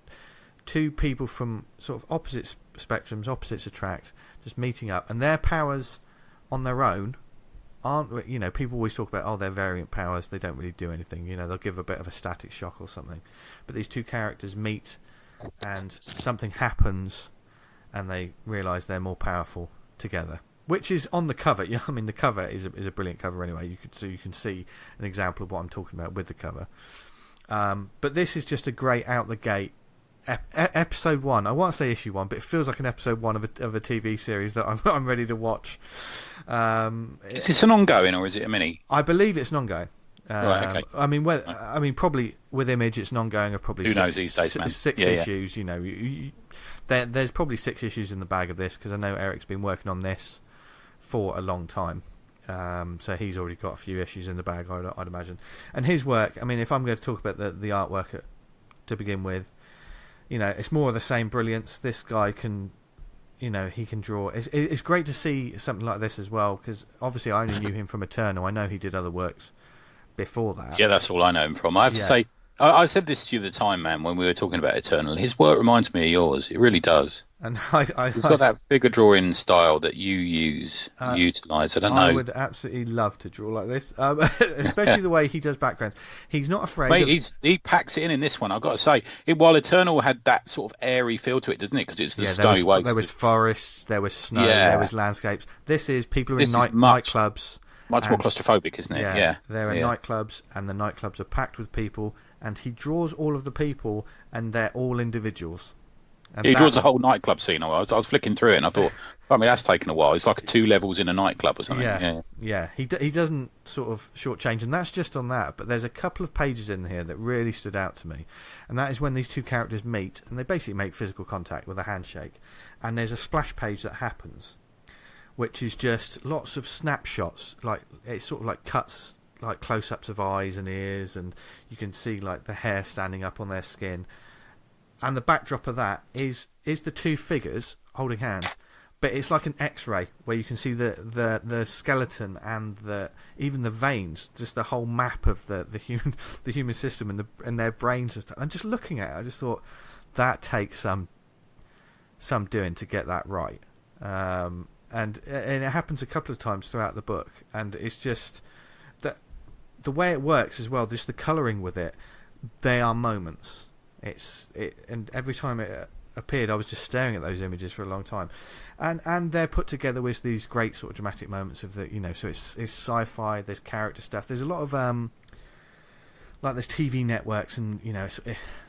two people from sort of opposite spectrums, opposites attract, just meeting up, and their powers on their own aren't, people always talk about, their variant powers, they don't really do anything, they'll give a bit of a static shock or something. But these two characters meet and something happens and they realise they're more powerful together, which is on the cover. I mean, the cover is a brilliant cover anyway. You can see an example of what I'm talking about with the cover. But this is just a great out the gate episode 1. I won't say issue 1, but it feels like an episode 1 of a TV series that I'm ready to watch. Is this an ongoing or is it a mini? I believe it's an ongoing. Right. Okay. I mean, probably with Image, it's an ongoing of probably who knows these days, man. Six issues. There's probably 6 issues in the bag of this because I know Eric's been working on this for a long time. So he's already got a few issues in the bag, I'd imagine. And his work, I mean, if I'm going to talk about the artwork to begin with, it's more of the same brilliance. This guy can, he can draw. It's great to see something like this as well, because obviously I only knew him from Eternal. I know he did other works before that. Yeah, that's all I know him from. I have to say, I said this to you at the time, man, when we were talking about Eternal. His work reminds me of yours. It really does. And he's got that figure drawing style that you utilise. I don't know. I would absolutely love to draw like this, especially the way he does backgrounds. He's not afraid. Mate, he packs it in this one. I've got to say, while Eternal had that sort of airy feel to it, doesn't it? Because it's the snowy waste. There was forests, there was snow, there was landscapes. This is people in nightclubs. Much more claustrophobic, isn't it? Yeah. There are nightclubs, and the nightclubs are packed with people, and he draws all of the people, and they're all individuals. And he draws the whole nightclub scene. I was flicking through it, and I thought, that's taken a while. It's like 2 levels in a nightclub or something. Yeah. He doesn't sort of shortchange, and that's just on that. But there's a couple of pages in here that really stood out to me, and that is when these two characters meet, and they basically make physical contact with a handshake, and there's a splash page that happens, which is just lots of snapshots, like it's sort of like cuts, like close-ups of eyes and ears, and you can see like the hair standing up on their skin. And the backdrop of that is the two figures holding hands, but it's like an X-ray where you can see the skeleton and even the veins, just the whole map of the human system and their brains and stuff. And just looking at it, I just thought that takes some doing to get that right. And it happens a couple of times throughout the book, and it's just that the way it works as well, just the colouring with it, they are moments. And every time it appeared, I was just staring at those images for a long time, and they're put together with these great sort of dramatic moments of so it's sci-fi, there's character stuff, there's a lot of like there's TV networks, and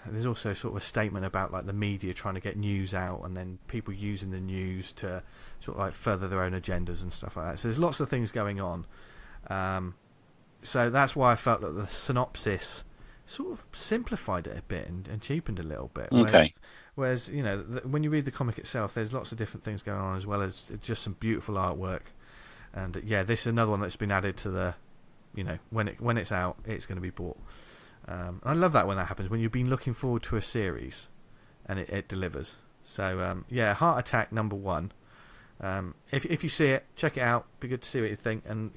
there's also sort of a statement about like the media trying to get news out, and then people using the news to sort of like further their own agendas and stuff like that. So there's lots of things going on. So that's why I felt that the synopsis sort of simplified it a bit and cheapened a little bit. Whereas when you read the comic itself, there's lots of different things going on, as well as just some beautiful artwork. And this is another one that's been added to the, when it's out, it's going to be bought. I love that when that happens, when you've been looking forward to a series and it delivers. So Heart Attack #1. If you see it, check it out. Be good to see what you think. And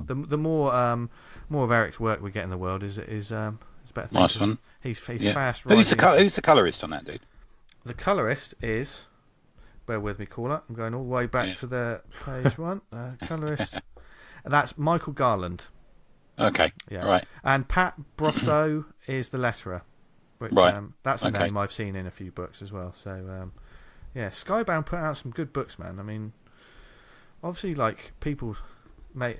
the more of Eric's work we get in the world is better. Nice one. He's fast. Who's the colorist on that, dude? The colorist is. Bear with me, caller. I'm going all the way back to the page 1. Colorist. And that's Michael Garland. Okay. Yeah. Right. And Pat Brosso is the letterer. Which, that's a name I've seen in a few books as well. So, Skybound put out some good books, man. I mean, obviously, like, people may,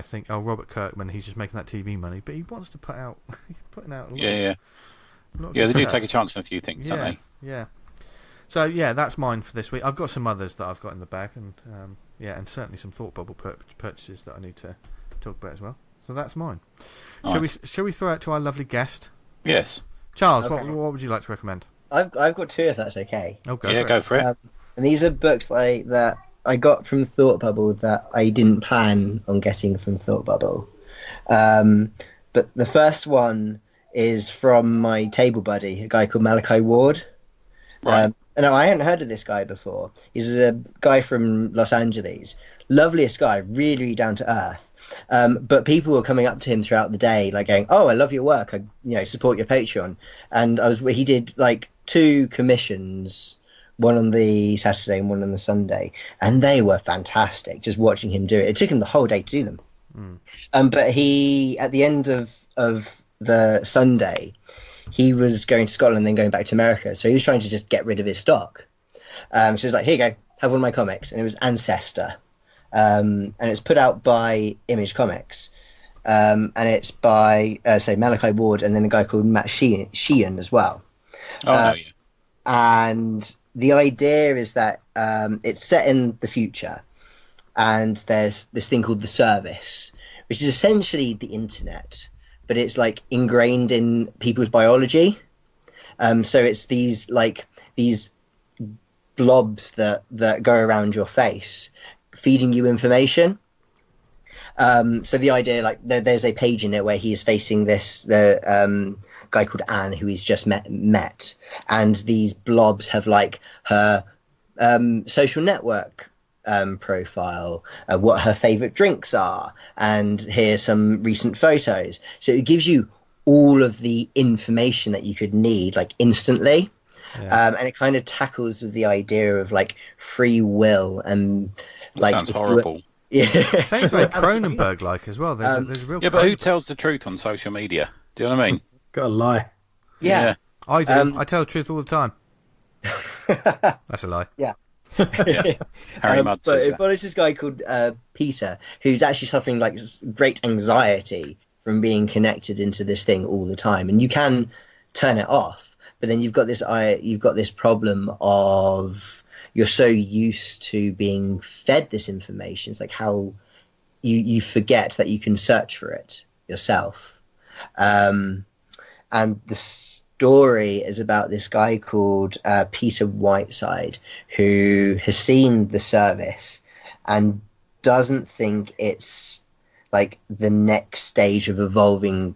think, Robert Kirkman, he's just making that TV money, but he wants to put out, he's putting out a lot. Yeah. They do take a chance on a few things, don't they? Yeah. So, that's mine for this week. I've got some others that I've got in the bag, and and certainly some Thought Bubble purchases that I need to talk about as well. So that's mine. Nice. Shall we throw it to our lovely guest? Yes. Charles, what would you like to recommend? I've got 2, if that's okay. Oh, go for it. And these are books that I got from Thought Bubble that I didn't plan on getting from Thought Bubble. But the first one is from my table buddy, a guy called Malachi Ward. Right. And I hadn't heard of this guy before. He's a guy from Los Angeles. Loveliest guy, really, really down to earth. But people were coming up to him throughout the day, like going, "Oh, I love your work. I support your Patreon." And he did like 2 commissions, one on the Saturday and one on the Sunday, and they were fantastic. Just watching him do it, it took him the whole day to do them. But he, at the end of the Sunday, he was going to Scotland and then going back to America. So he was trying to just get rid of his stock. So he was like, "Here you go, have one of my comics." And it was Ancestor. And it's put out by Image Comics. And it's by, Malachi Ward and then a guy called Matt Sheehan as well. Yeah. And the idea is that it's set in the future. And there's this thing called the Service, which is essentially the internet, but it's like ingrained in people's biology. So it's these blobs that go around your face, feeding you information. So the idea, like there's a page in it where he is facing the guy called Anne, who he's just met, and these blobs have like her social network profile, what her favorite drinks are, and here's some recent photos. So it gives you all of the information that you could need like instantly. And it kind of tackles with the idea of like free will and like sounds horrible. It sounds very Cronenberg like as well. There's a real but who tells the truth on social media? Do you know what I mean? Gotta lie. Yeah. I do. I tell the truth all the time. That's a lie. Yeah. Harry Mudd but says it follows this guy called Peter, who's actually suffering like great anxiety from being connected into this thing all the time, and you can turn it off, but then you've got this problem of you're so used to being fed this information. It's like how you forget that you can search for it yourself. And the story is about this guy called Peter Whiteside, who has seen the Service and doesn't think it's like the next stage of evolving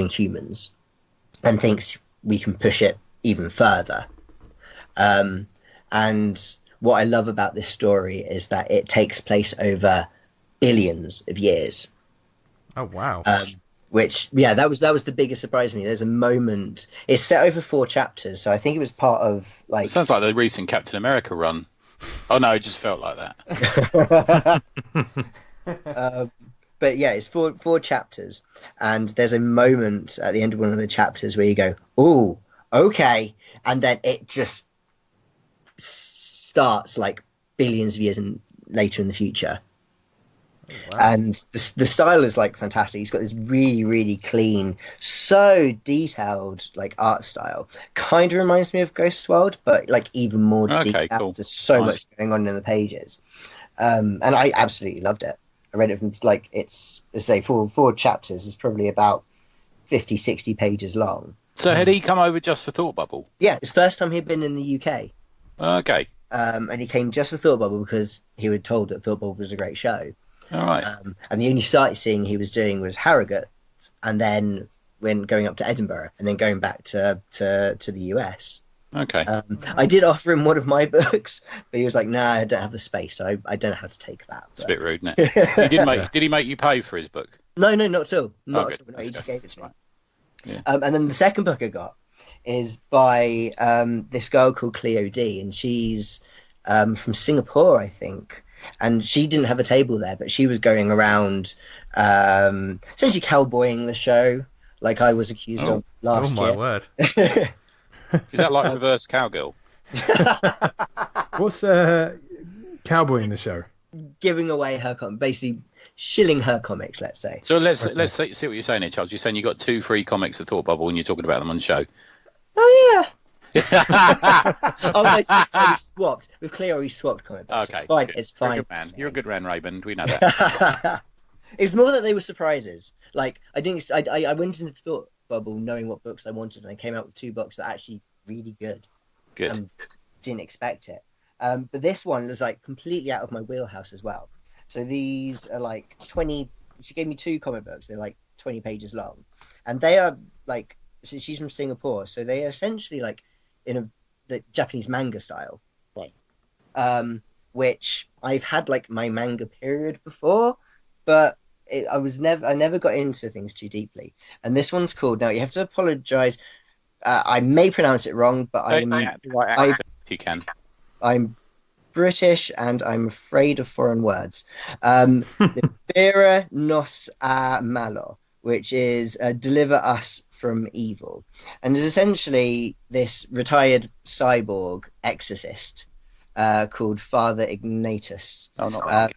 humans, and thinks we can push it even further. And what I love about this story is that it takes place over billions of years. Oh wow! Which that was the biggest surprise to me. There's a moment. It's set over 4 chapters, so I think it was part of like. It sounds like the recent Captain America run. Oh no, it just felt like that. But yeah, it's 4 chapters, and there's a moment at the end of one of the chapters where you go, "Oh, okay," and then it just starts like billions of years later in the future. Oh, wow. And the style is like fantastic. He's got this really, really clean, so detailed like art style. Kind of reminds me of Ghost World, but like even more detailed. Cool. There's so much going on in the pages, and I absolutely loved it. I read it from like it's say 4 chapters. It's probably about 50-60 pages long. So had he come over just for Thought Bubble? Yeah, it's the first time he'd been in the UK. Okay. And he came just for Thought Bubble because he was told that Thought Bubble was a great show. All right. And the only sightseeing he was doing was Harrogate, and then when going up to Edinburgh, and then going back to the US. Okay. I did offer him one of my books, but he was like, "Nah, I don't have the space, so I don't know how to take that." It's a bit rude, isn't it? Did he make you pay for his book? No, not at all. Not at all. No, he just gave it to me. Yeah. And then the second book I got is by this girl called Cleo D, and she's from Singapore, I think. And she didn't have a table there, but she was going around essentially cowboying the show, like I was accused of last year. Oh my word! Is that like reverse cowgirl? What's cowboy in the show? Giving away her basically shilling her comics, let's say. So let's see what you're saying here, Charles. You're saying you got 2 free comics at Thought Bubble and you're talking about them on the show. Oh yeah. No, we swapped with Cleo. We swapped comic books. Okay, it's fine. Good. It's fine. You're a good man. You're a good man, Raymond. We know that. It was more that they were surprises. Like I went into the Thought Bubble knowing what books I wanted, and I came out with 2 books that are actually really good. Good. Didn't expect it. But this one was like completely out of my wheelhouse as well. So these are like 20. She gave me 2 comic books. They're like 20 pages long, and they are like, so she's from Singapore, so they are essentially like in the Japanese manga style, right? Which I've had like my manga period before, but I never got into things too deeply. And this one's called, now you have to apologize, I may pronounce it wrong, but if you can. I'm British and I'm afraid of foreign words. Libera nos a malo, which is deliver us from evil, and is essentially this retired cyborg exorcist called Father Ignatius. Oh, not right.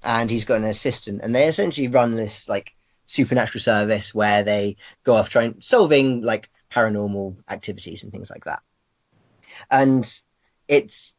And he's got an assistant, and they essentially run this like supernatural service where they go off solving like paranormal activities and things like that. And it's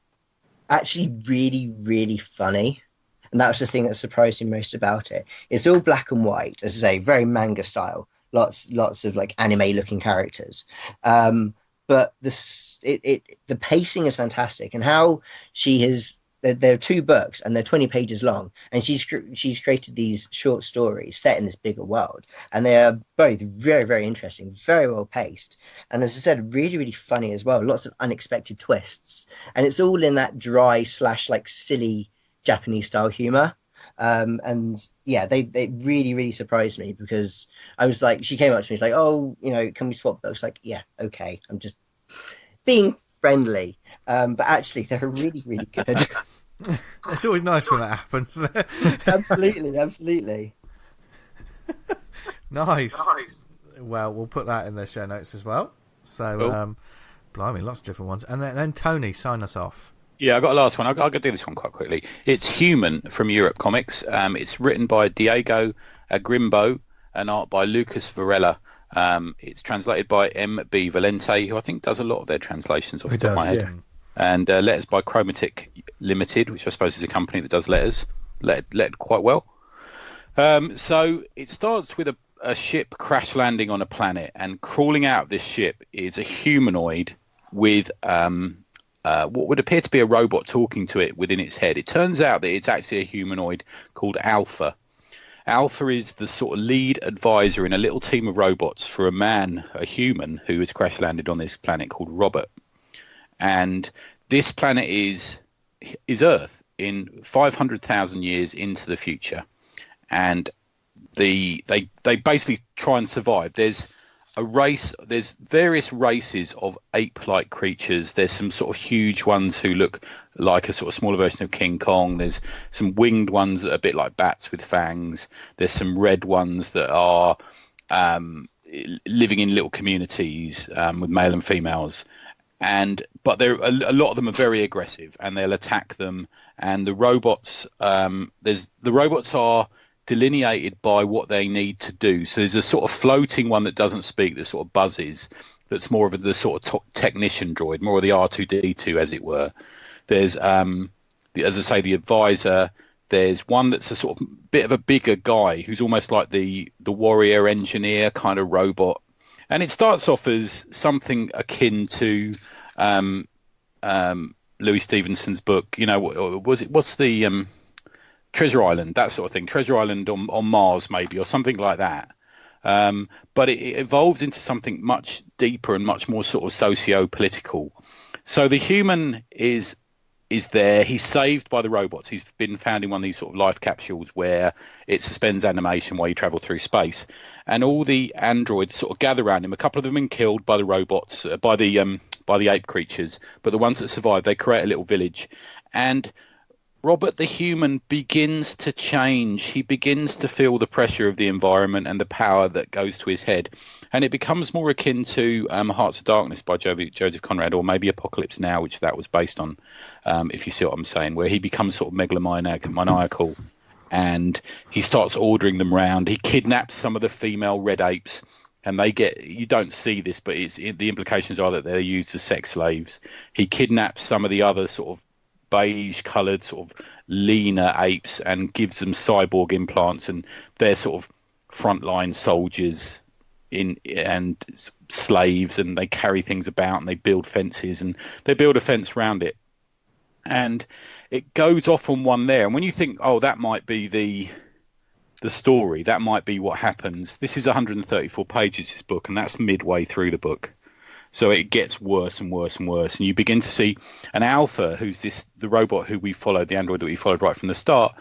actually really, really funny. And that was the thing that surprised me most about it. It's all black and white, as I say, very manga style. Lots of like anime looking characters. But the pacing is fantastic, and how she has. There are 2 books and they're 20 pages long, and she's created these short stories set in this bigger world, and they are both very, very interesting, very well paced, and as I said, really, really funny as well. Lots of unexpected twists, and it's all in that dry / like silly Japanese style humor. And yeah, they really, really surprised me, because I was like, she came up to me, she's like, oh, can we swap books? Like, yeah, okay, I'm just being friendly. But actually, they're really, really good. It's always nice when that happens. Absolutely. Nice. Well, we'll put that in the show notes as well. So, cool. Blimey, lots of different ones. And then Tony, sign us off. Yeah, I got a last one. I'll do this one quite quickly. It's Human from Europe Comics. It's written by Diego Agrimbo and art by Lucas Varela. It's translated by M.B. Valente, who I think does a lot of their translations off the top of my head. Yeah. And letters by Chromatic Limited, which I suppose is a company that does letters quite well. So it starts with a ship crash landing on a planet, and crawling out of this ship is a humanoid with what would appear to be a robot talking to it within its head. It turns out that it's actually a humanoid called Alpha. Alpha is the sort of lead advisor in a little team of robots for a human who has crash landed on this planet called Robert. And this planet is Earth in 500,000 years into the future. And they basically try and survive. There's various races of ape-like creatures. There's some sort of huge ones who look like a sort of smaller version of King Kong. There's some winged ones that are a bit like bats with fangs. There's some red ones that are living in little communities with male and females. But a lot of them are very aggressive, and they'll attack them. And the robots, the robots are delineated by what they need to do. So there's a sort of floating one that doesn't speak, that sort of buzzes, that's more of the sort of technician droid, more of the R2D2, as it were. There's, as I say, the advisor. There's one that's a sort of bit of a bigger guy who's almost like the warrior engineer kind of robot. And it starts off as something akin to Louis Stevenson's book. What's the Treasure Island, that sort of thing. Treasure Island on Mars, maybe, or something like that. But it evolves into something much deeper and much more sort of socio-political. So the human is there. He's saved by the robots. He's been found in one of these sort of life capsules where it suspends animation while you travel through space. And all the androids sort of gather around him. A couple of them have been killed by the robots, by the ape creatures. But the ones that survive, they create a little village. And Robert the human begins to change. He begins to feel the pressure of the environment and the power that goes to his head. And it becomes more akin to Hearts of Darkness by Joseph Conrad, or maybe Apocalypse Now, which that was based on, if you see what I'm saying, where he becomes sort of megalomaniacal, and he starts ordering them round. He kidnaps some of the female red apes, and you don't see this, but the implications are that they're used as sex slaves. He kidnaps some of the other sort of beige-coloured, sort of leaner apes and gives them cyborg implants, and they're sort of frontline soldiers and slaves, and they carry things about, and they build fences, and they build a fence around it. And it goes off on one there. And when you think, oh, that might be the the story. That might be what happens. This is 134 pages, this book, and that's midway through the book. So it gets worse and worse and worse, and you begin to see an Alpha, who's the robot who we followed, the android that we followed right from the start.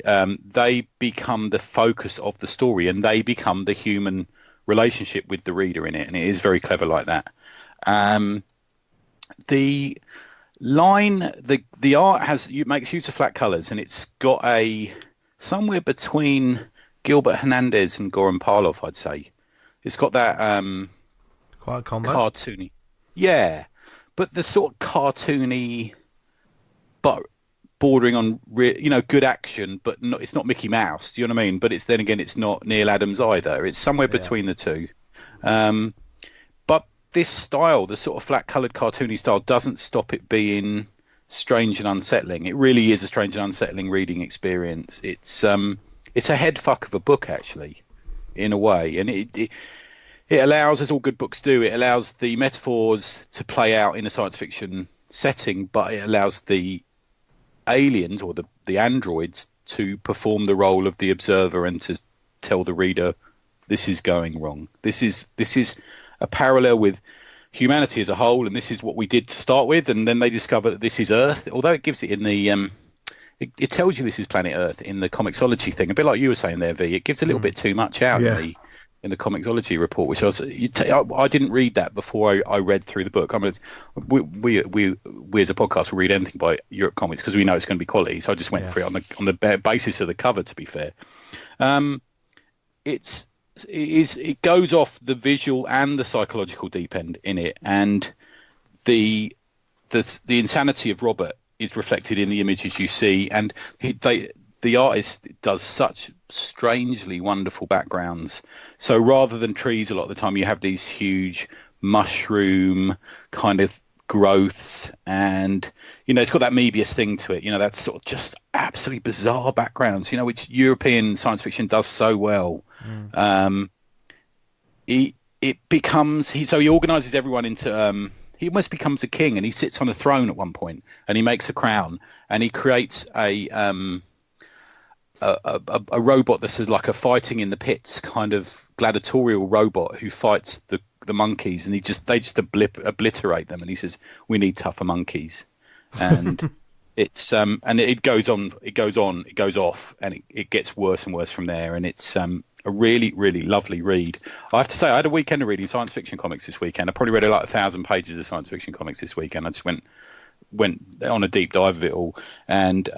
They become the focus of the story, and they become the human relationship with the reader in it, and it is very clever like that. The art makes use of flat colours, and it's got somewhere between Gilbert Hernandez and Goran Parlov, I'd say. It's got that quite a combo. Cartoony, yeah, but the sort of cartoony, but bordering on good action, but it's not Mickey Mouse. Do you know what I mean? But it's not Neil Adams either. It's somewhere between the two. But this style, the sort of flat-coloured cartoony style, doesn't stop it being strange and unsettling. It really is a strange and unsettling reading experience. It's a head fuck of a book, actually, in a way, and it allows, as all good books do, it allows the metaphors to play out in a science fiction setting, but it allows the aliens or the androids to perform the role of the observer and to tell the reader this is going wrong. This is a parallel with humanity as a whole, and this is what we did to start with, and then they discover that this is Earth, although it gives it in the it tells you this is planet Earth in the Comixology thing, a bit like you were saying there, V. It gives a little bit too much out in the Comixology report, which I didn't read that before I read through the book. We as a podcast will read anything by Europe Comics because we know it's going to be quality. So I just went through it on the basis of the cover. To be fair, it goes off the visual and the psychological deep end in it, and the insanity of Robert is reflected in the images you see, and the artist does such strangely wonderful backgrounds. So rather than trees, a lot of the time you have these huge mushroom kind of growths, and it's got that Moebius thing to it. That's sort of just absolutely bizarre backgrounds. Which European science fiction does so well. He organises everyone into. He almost becomes a king, and he sits on a throne at one point, and he makes a crown, and he creates a robot that's like a fighting in the pits kind of gladiatorial robot who fights the monkeys, and they just obliterate them, and he says we need tougher monkeys, and it's and it goes off, and it gets worse and worse from there, and it's a really, really lovely read. I have to say, I had a weekend of reading science fiction comics this weekend. I probably read 1,000 pages of science fiction comics this weekend. I just went on a deep dive of it all, and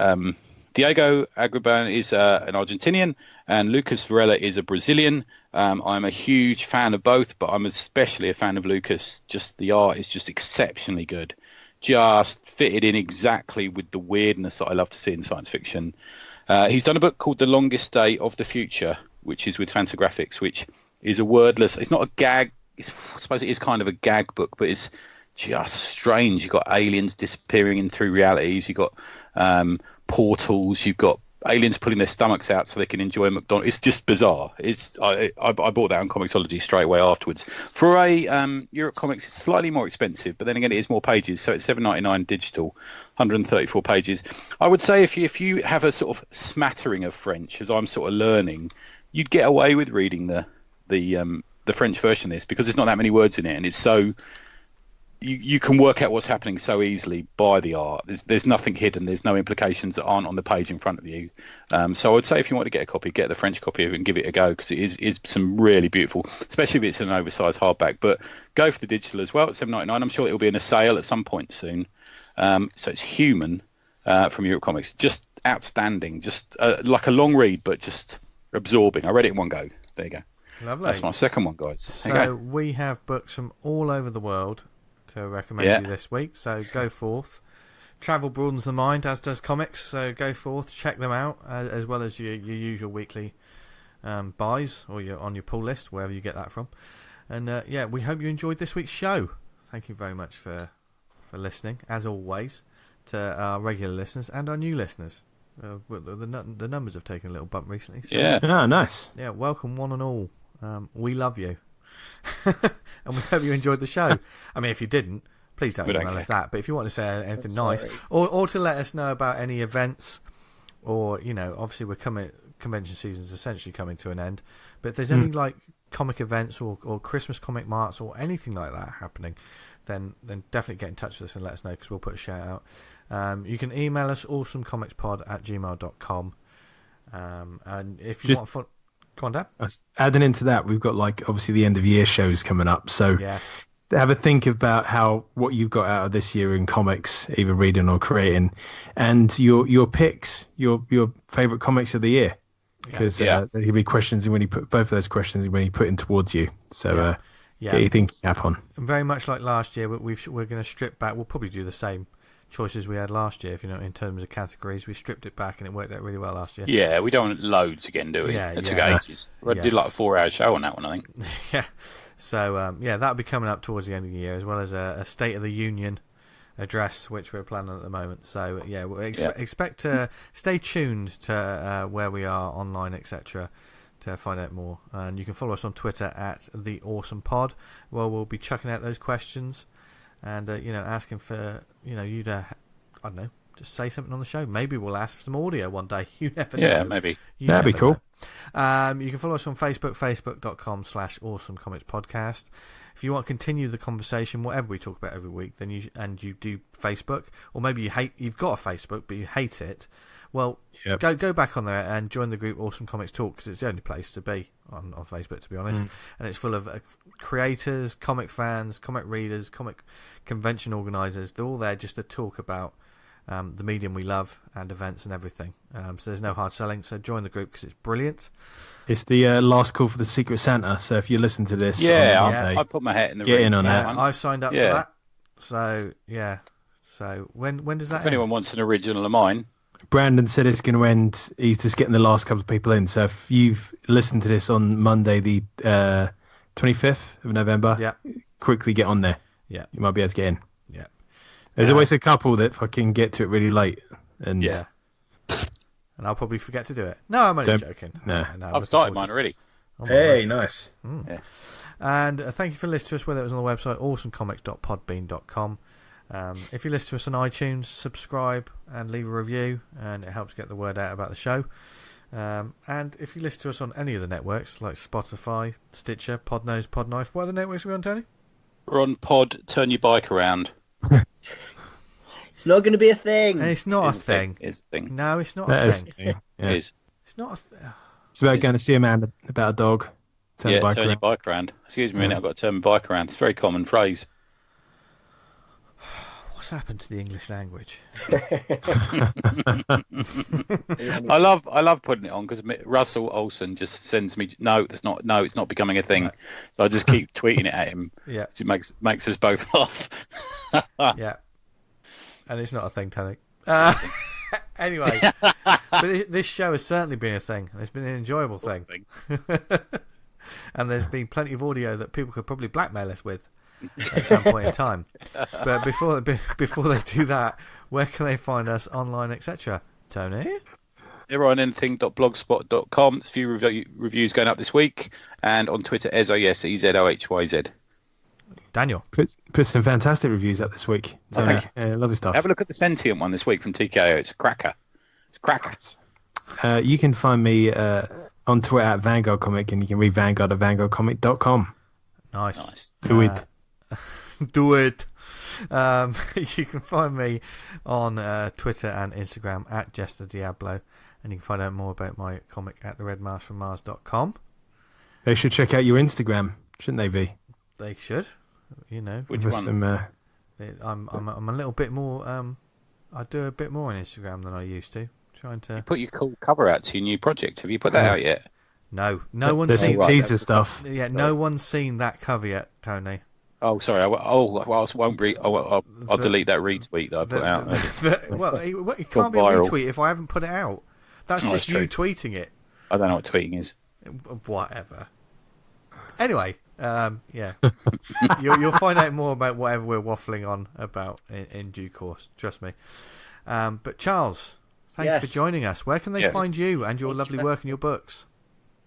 Diego Aguirre is an Argentinian, and Lucas Varela is a Brazilian. I'm a huge fan of both, but I'm especially a fan of Lucas. Just the art is just exceptionally good. Just fitted in exactly with the weirdness that I love to see in science fiction. He's done a book called The Longest Day of the Future, which is with Fantagraphics, which is a wordless... It's not a gag... I suppose it is kind of a gag book, but it's just strange. You've got aliens disappearing in through realities. You've got portals. You've got aliens pulling their stomachs out so they can enjoy McDonald's. It's just bizarre. I bought that on Comixology straight away afterwards. For a Europe Comics, it's slightly more expensive, but then again, it is more pages, so it's $7.99 digital, 134 pages. I would say if you have a sort of smattering of French, as I'm sort of learning, you'd get away with reading the French version of this, because there's not that many words in it, and it's so... You can work out what's happening so easily by the art. There's nothing hidden. There's no implications that aren't on the page in front of you. So I would say if you want to get a copy, get the French copy of it and give it a go, because it is some really beautiful, especially if it's an oversized hardback. But go for the digital as well at $7.99. I'm sure it will be in a sale at some point soon. So it's Human from Europe Comics. Just outstanding. Just like a long read, but just absorbing. I read it in one go. There you go. Lovely. That's my second one, guys. So we have books from all over the world to recommend you this week, so go forth. Travel broadens the mind, as does comics, so go forth, check them out, as well as your usual weekly buys, or on your pull list, wherever you get that from. And we hope you enjoyed this week's show. Thank you very much for listening, as always, to our regular listeners and our new listeners. The numbers have taken a little bump recently. So Nice. Yeah, welcome one and all. We love you. And we hope you enjoyed the show. I mean, if you didn't, please don't email us that. But if you want to say anything nice, or to let us know about any events, or obviously we're coming convention season is essentially coming to an end. But if there's any like comic events or Christmas comic marts or anything like that happening, then definitely get in touch with us and let us know, because we'll put a shout out. You can email us awesomecomicspod@gmail.com. And if you want fun, go on, Dan. Adding into that, we've got like obviously the end of year shows coming up, so yes. Have a think about what you've got out of this year in comics, either reading or creating, and your picks, your favorite comics of the year, because there could be questions when you put both of those questions when you put in towards you. So get your thinking cap on. And very much like last year, but we're going to strip back. We'll probably do the same choices we had last year, if you know, in terms of categories. We stripped it back and it worked out really well last year. Yeah, we don't want loads again, do we? It took ages. We did like a 4-hour show on that one, I think. Yeah. So, that'll be coming up towards the end of the year, as well as a State of the Union address, which we're planning at the moment. So, we'll expect to stay tuned to where we are online, etc., to find out more. And you can follow us on Twitter at @TheAwesomePod, where we'll be chucking out those questions and, asking for, you to, I don't know, just say something on the show. Maybe we'll ask for some audio one day. You never know. Yeah, maybe. That'd be cool. You can follow us on Facebook, facebook.com/awesomecomicspodcast. If you want to continue the conversation, whatever we talk about every week, then you do Facebook, or maybe you've got a Facebook but you hate it. Well, go back on there and join the group Awesome Comics Talk, because it's the only place to be on Facebook, to be honest. And it's full of creators, comic fans, comic readers, comic convention organisers. They're all there just to talk about the medium we love and events and everything. So there's no hard selling, so join the group because it's brilliant. It's the last call for the Secret Santa, so if you listen to this I put my hat in the ring. Get in on that. I've signed up for that. So when does that end? Anyone wants an original of mine, Brandon said it's going to end. He's just getting the last couple of people in, so if you've listened to this on Monday the 25th of November, quickly get on there. You might be able to get in. There's always a couple that fucking get to it really late. And and I'll probably forget to do it. No, I'm only joking. No, I've started mine already. Hey, nice. Yeah. And thank you for listening to us, whether it was on the website awesomecomics.podbean.com. If you listen to us on iTunes, subscribe and leave a review, and it helps get the word out about the show. And if you listen to us on any of the networks, like Spotify, Stitcher, Podnose, Podknife, what other networks are we on, Tony? We're on Pod, Turn Your Bike Around. It's not going to be a thing. It's not a thing. It's a thing. No, it's not a thing. It is. It's not a thing. It's about going to see a man about a dog. Turn your bike around. Excuse me a minute, I've got to turn my bike around. It's a very common phrase. What's happened to the English language? I love putting it on because Russell Olsen just sends me it's not becoming a thing. Right. So I just keep tweeting it at him. Yeah, it makes us both laugh. Yeah, and it's not a thing, Tony. Anyway, but this show has certainly been a thing. It's been an enjoyable thing. And there's been plenty of audio that people could probably blackmail us with at some point in time. But before they do that, where can they find us online, etc.? Tony? They're on anything.blogspot.com. There's a few reviews going up this week, and on Twitter, EZOHYZ. Daniel? Put some fantastic reviews up this week. Tony. Lovely stuff. Have a look at the Sentient one this week from TKO. It's a cracker. It's a cracker. You can find me on Twitter at Vanguard Comic, and you can read Vanguard at vanguardcomic.com. Nice. Do it. Do it. You can find me on Twitter and Instagram at Jester Diablo, and you can find out more about my comic at theredmaskfrommars.com. They should check out your Instagram, shouldn't they, V? They should. Which one? I'm a little bit more. I do a bit more on Instagram than I used to. Trying to you put your cool cover out to your new project. Have you put that out yet? No one's seen teaser stuff. Yeah, no one's seen that cover yet, Tony. Oh, sorry. I won't read. I'll delete that retweet that I put out. Well, it can't be a retweet if I haven't put it out. That's just you tweeting it. I don't know what tweeting is. Whatever. Anyway, you'll find out more about whatever we're waffling on about in due course. Trust me. But Charles, thank you for joining us. Where can they find you and your lovely work and your books?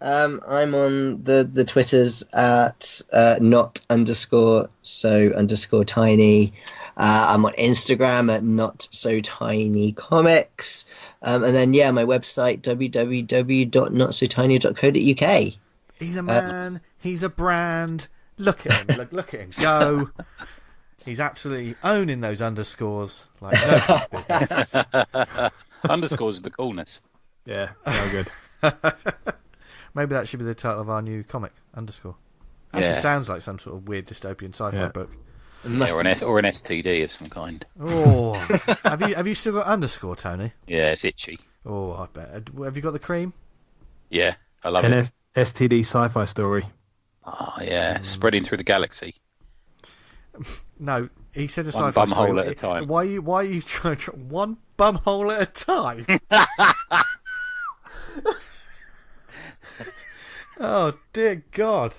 I'm on the Twitters at not_so_tiny. I'm on Instagram at notsotinycomics. And then, my website, www.notsotiny.co.uk. He's a man. He's a brand. Look at him. Look at him go. He's absolutely owning those underscores like nobody's business. Underscores are the coolness. Yeah, very good. Maybe that should be the title of our new comic, Underscore. Actually sounds like some sort of weird dystopian sci-fi book. Yeah, or an STD of some kind. Oh, have you still got Underscore, Tony? Yeah, it's itchy. Oh, I bet. Have you got the cream? Yeah, I love it. STD sci-fi story. Oh yeah, spreading through the galaxy. No, he said a one sci-fi bum story. hole at a time. Why are you trying to one bum hole at a time? Oh dear God!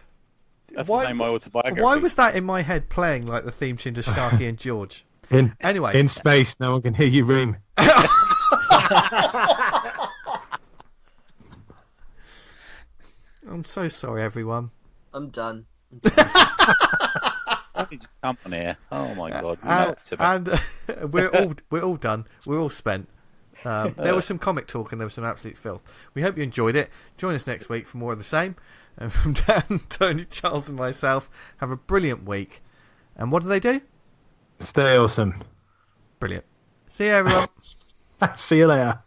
That's the name of my autobiography. Why was that in my head playing like the theme tune to Sharky and George? Anyway, in space, no one can hear you ream. I'm so sorry, everyone. I'm done. Why did you come on here? Oh my God! And we're all done. We're all spent. There was some comic talk and there was some absolute filth. We hope you enjoyed it. Join us next week for more of the same. And from Dan, Tony, Charles, and myself, have a brilliant week. And what do they do? Stay awesome. Brilliant. See you, everyone. See you later.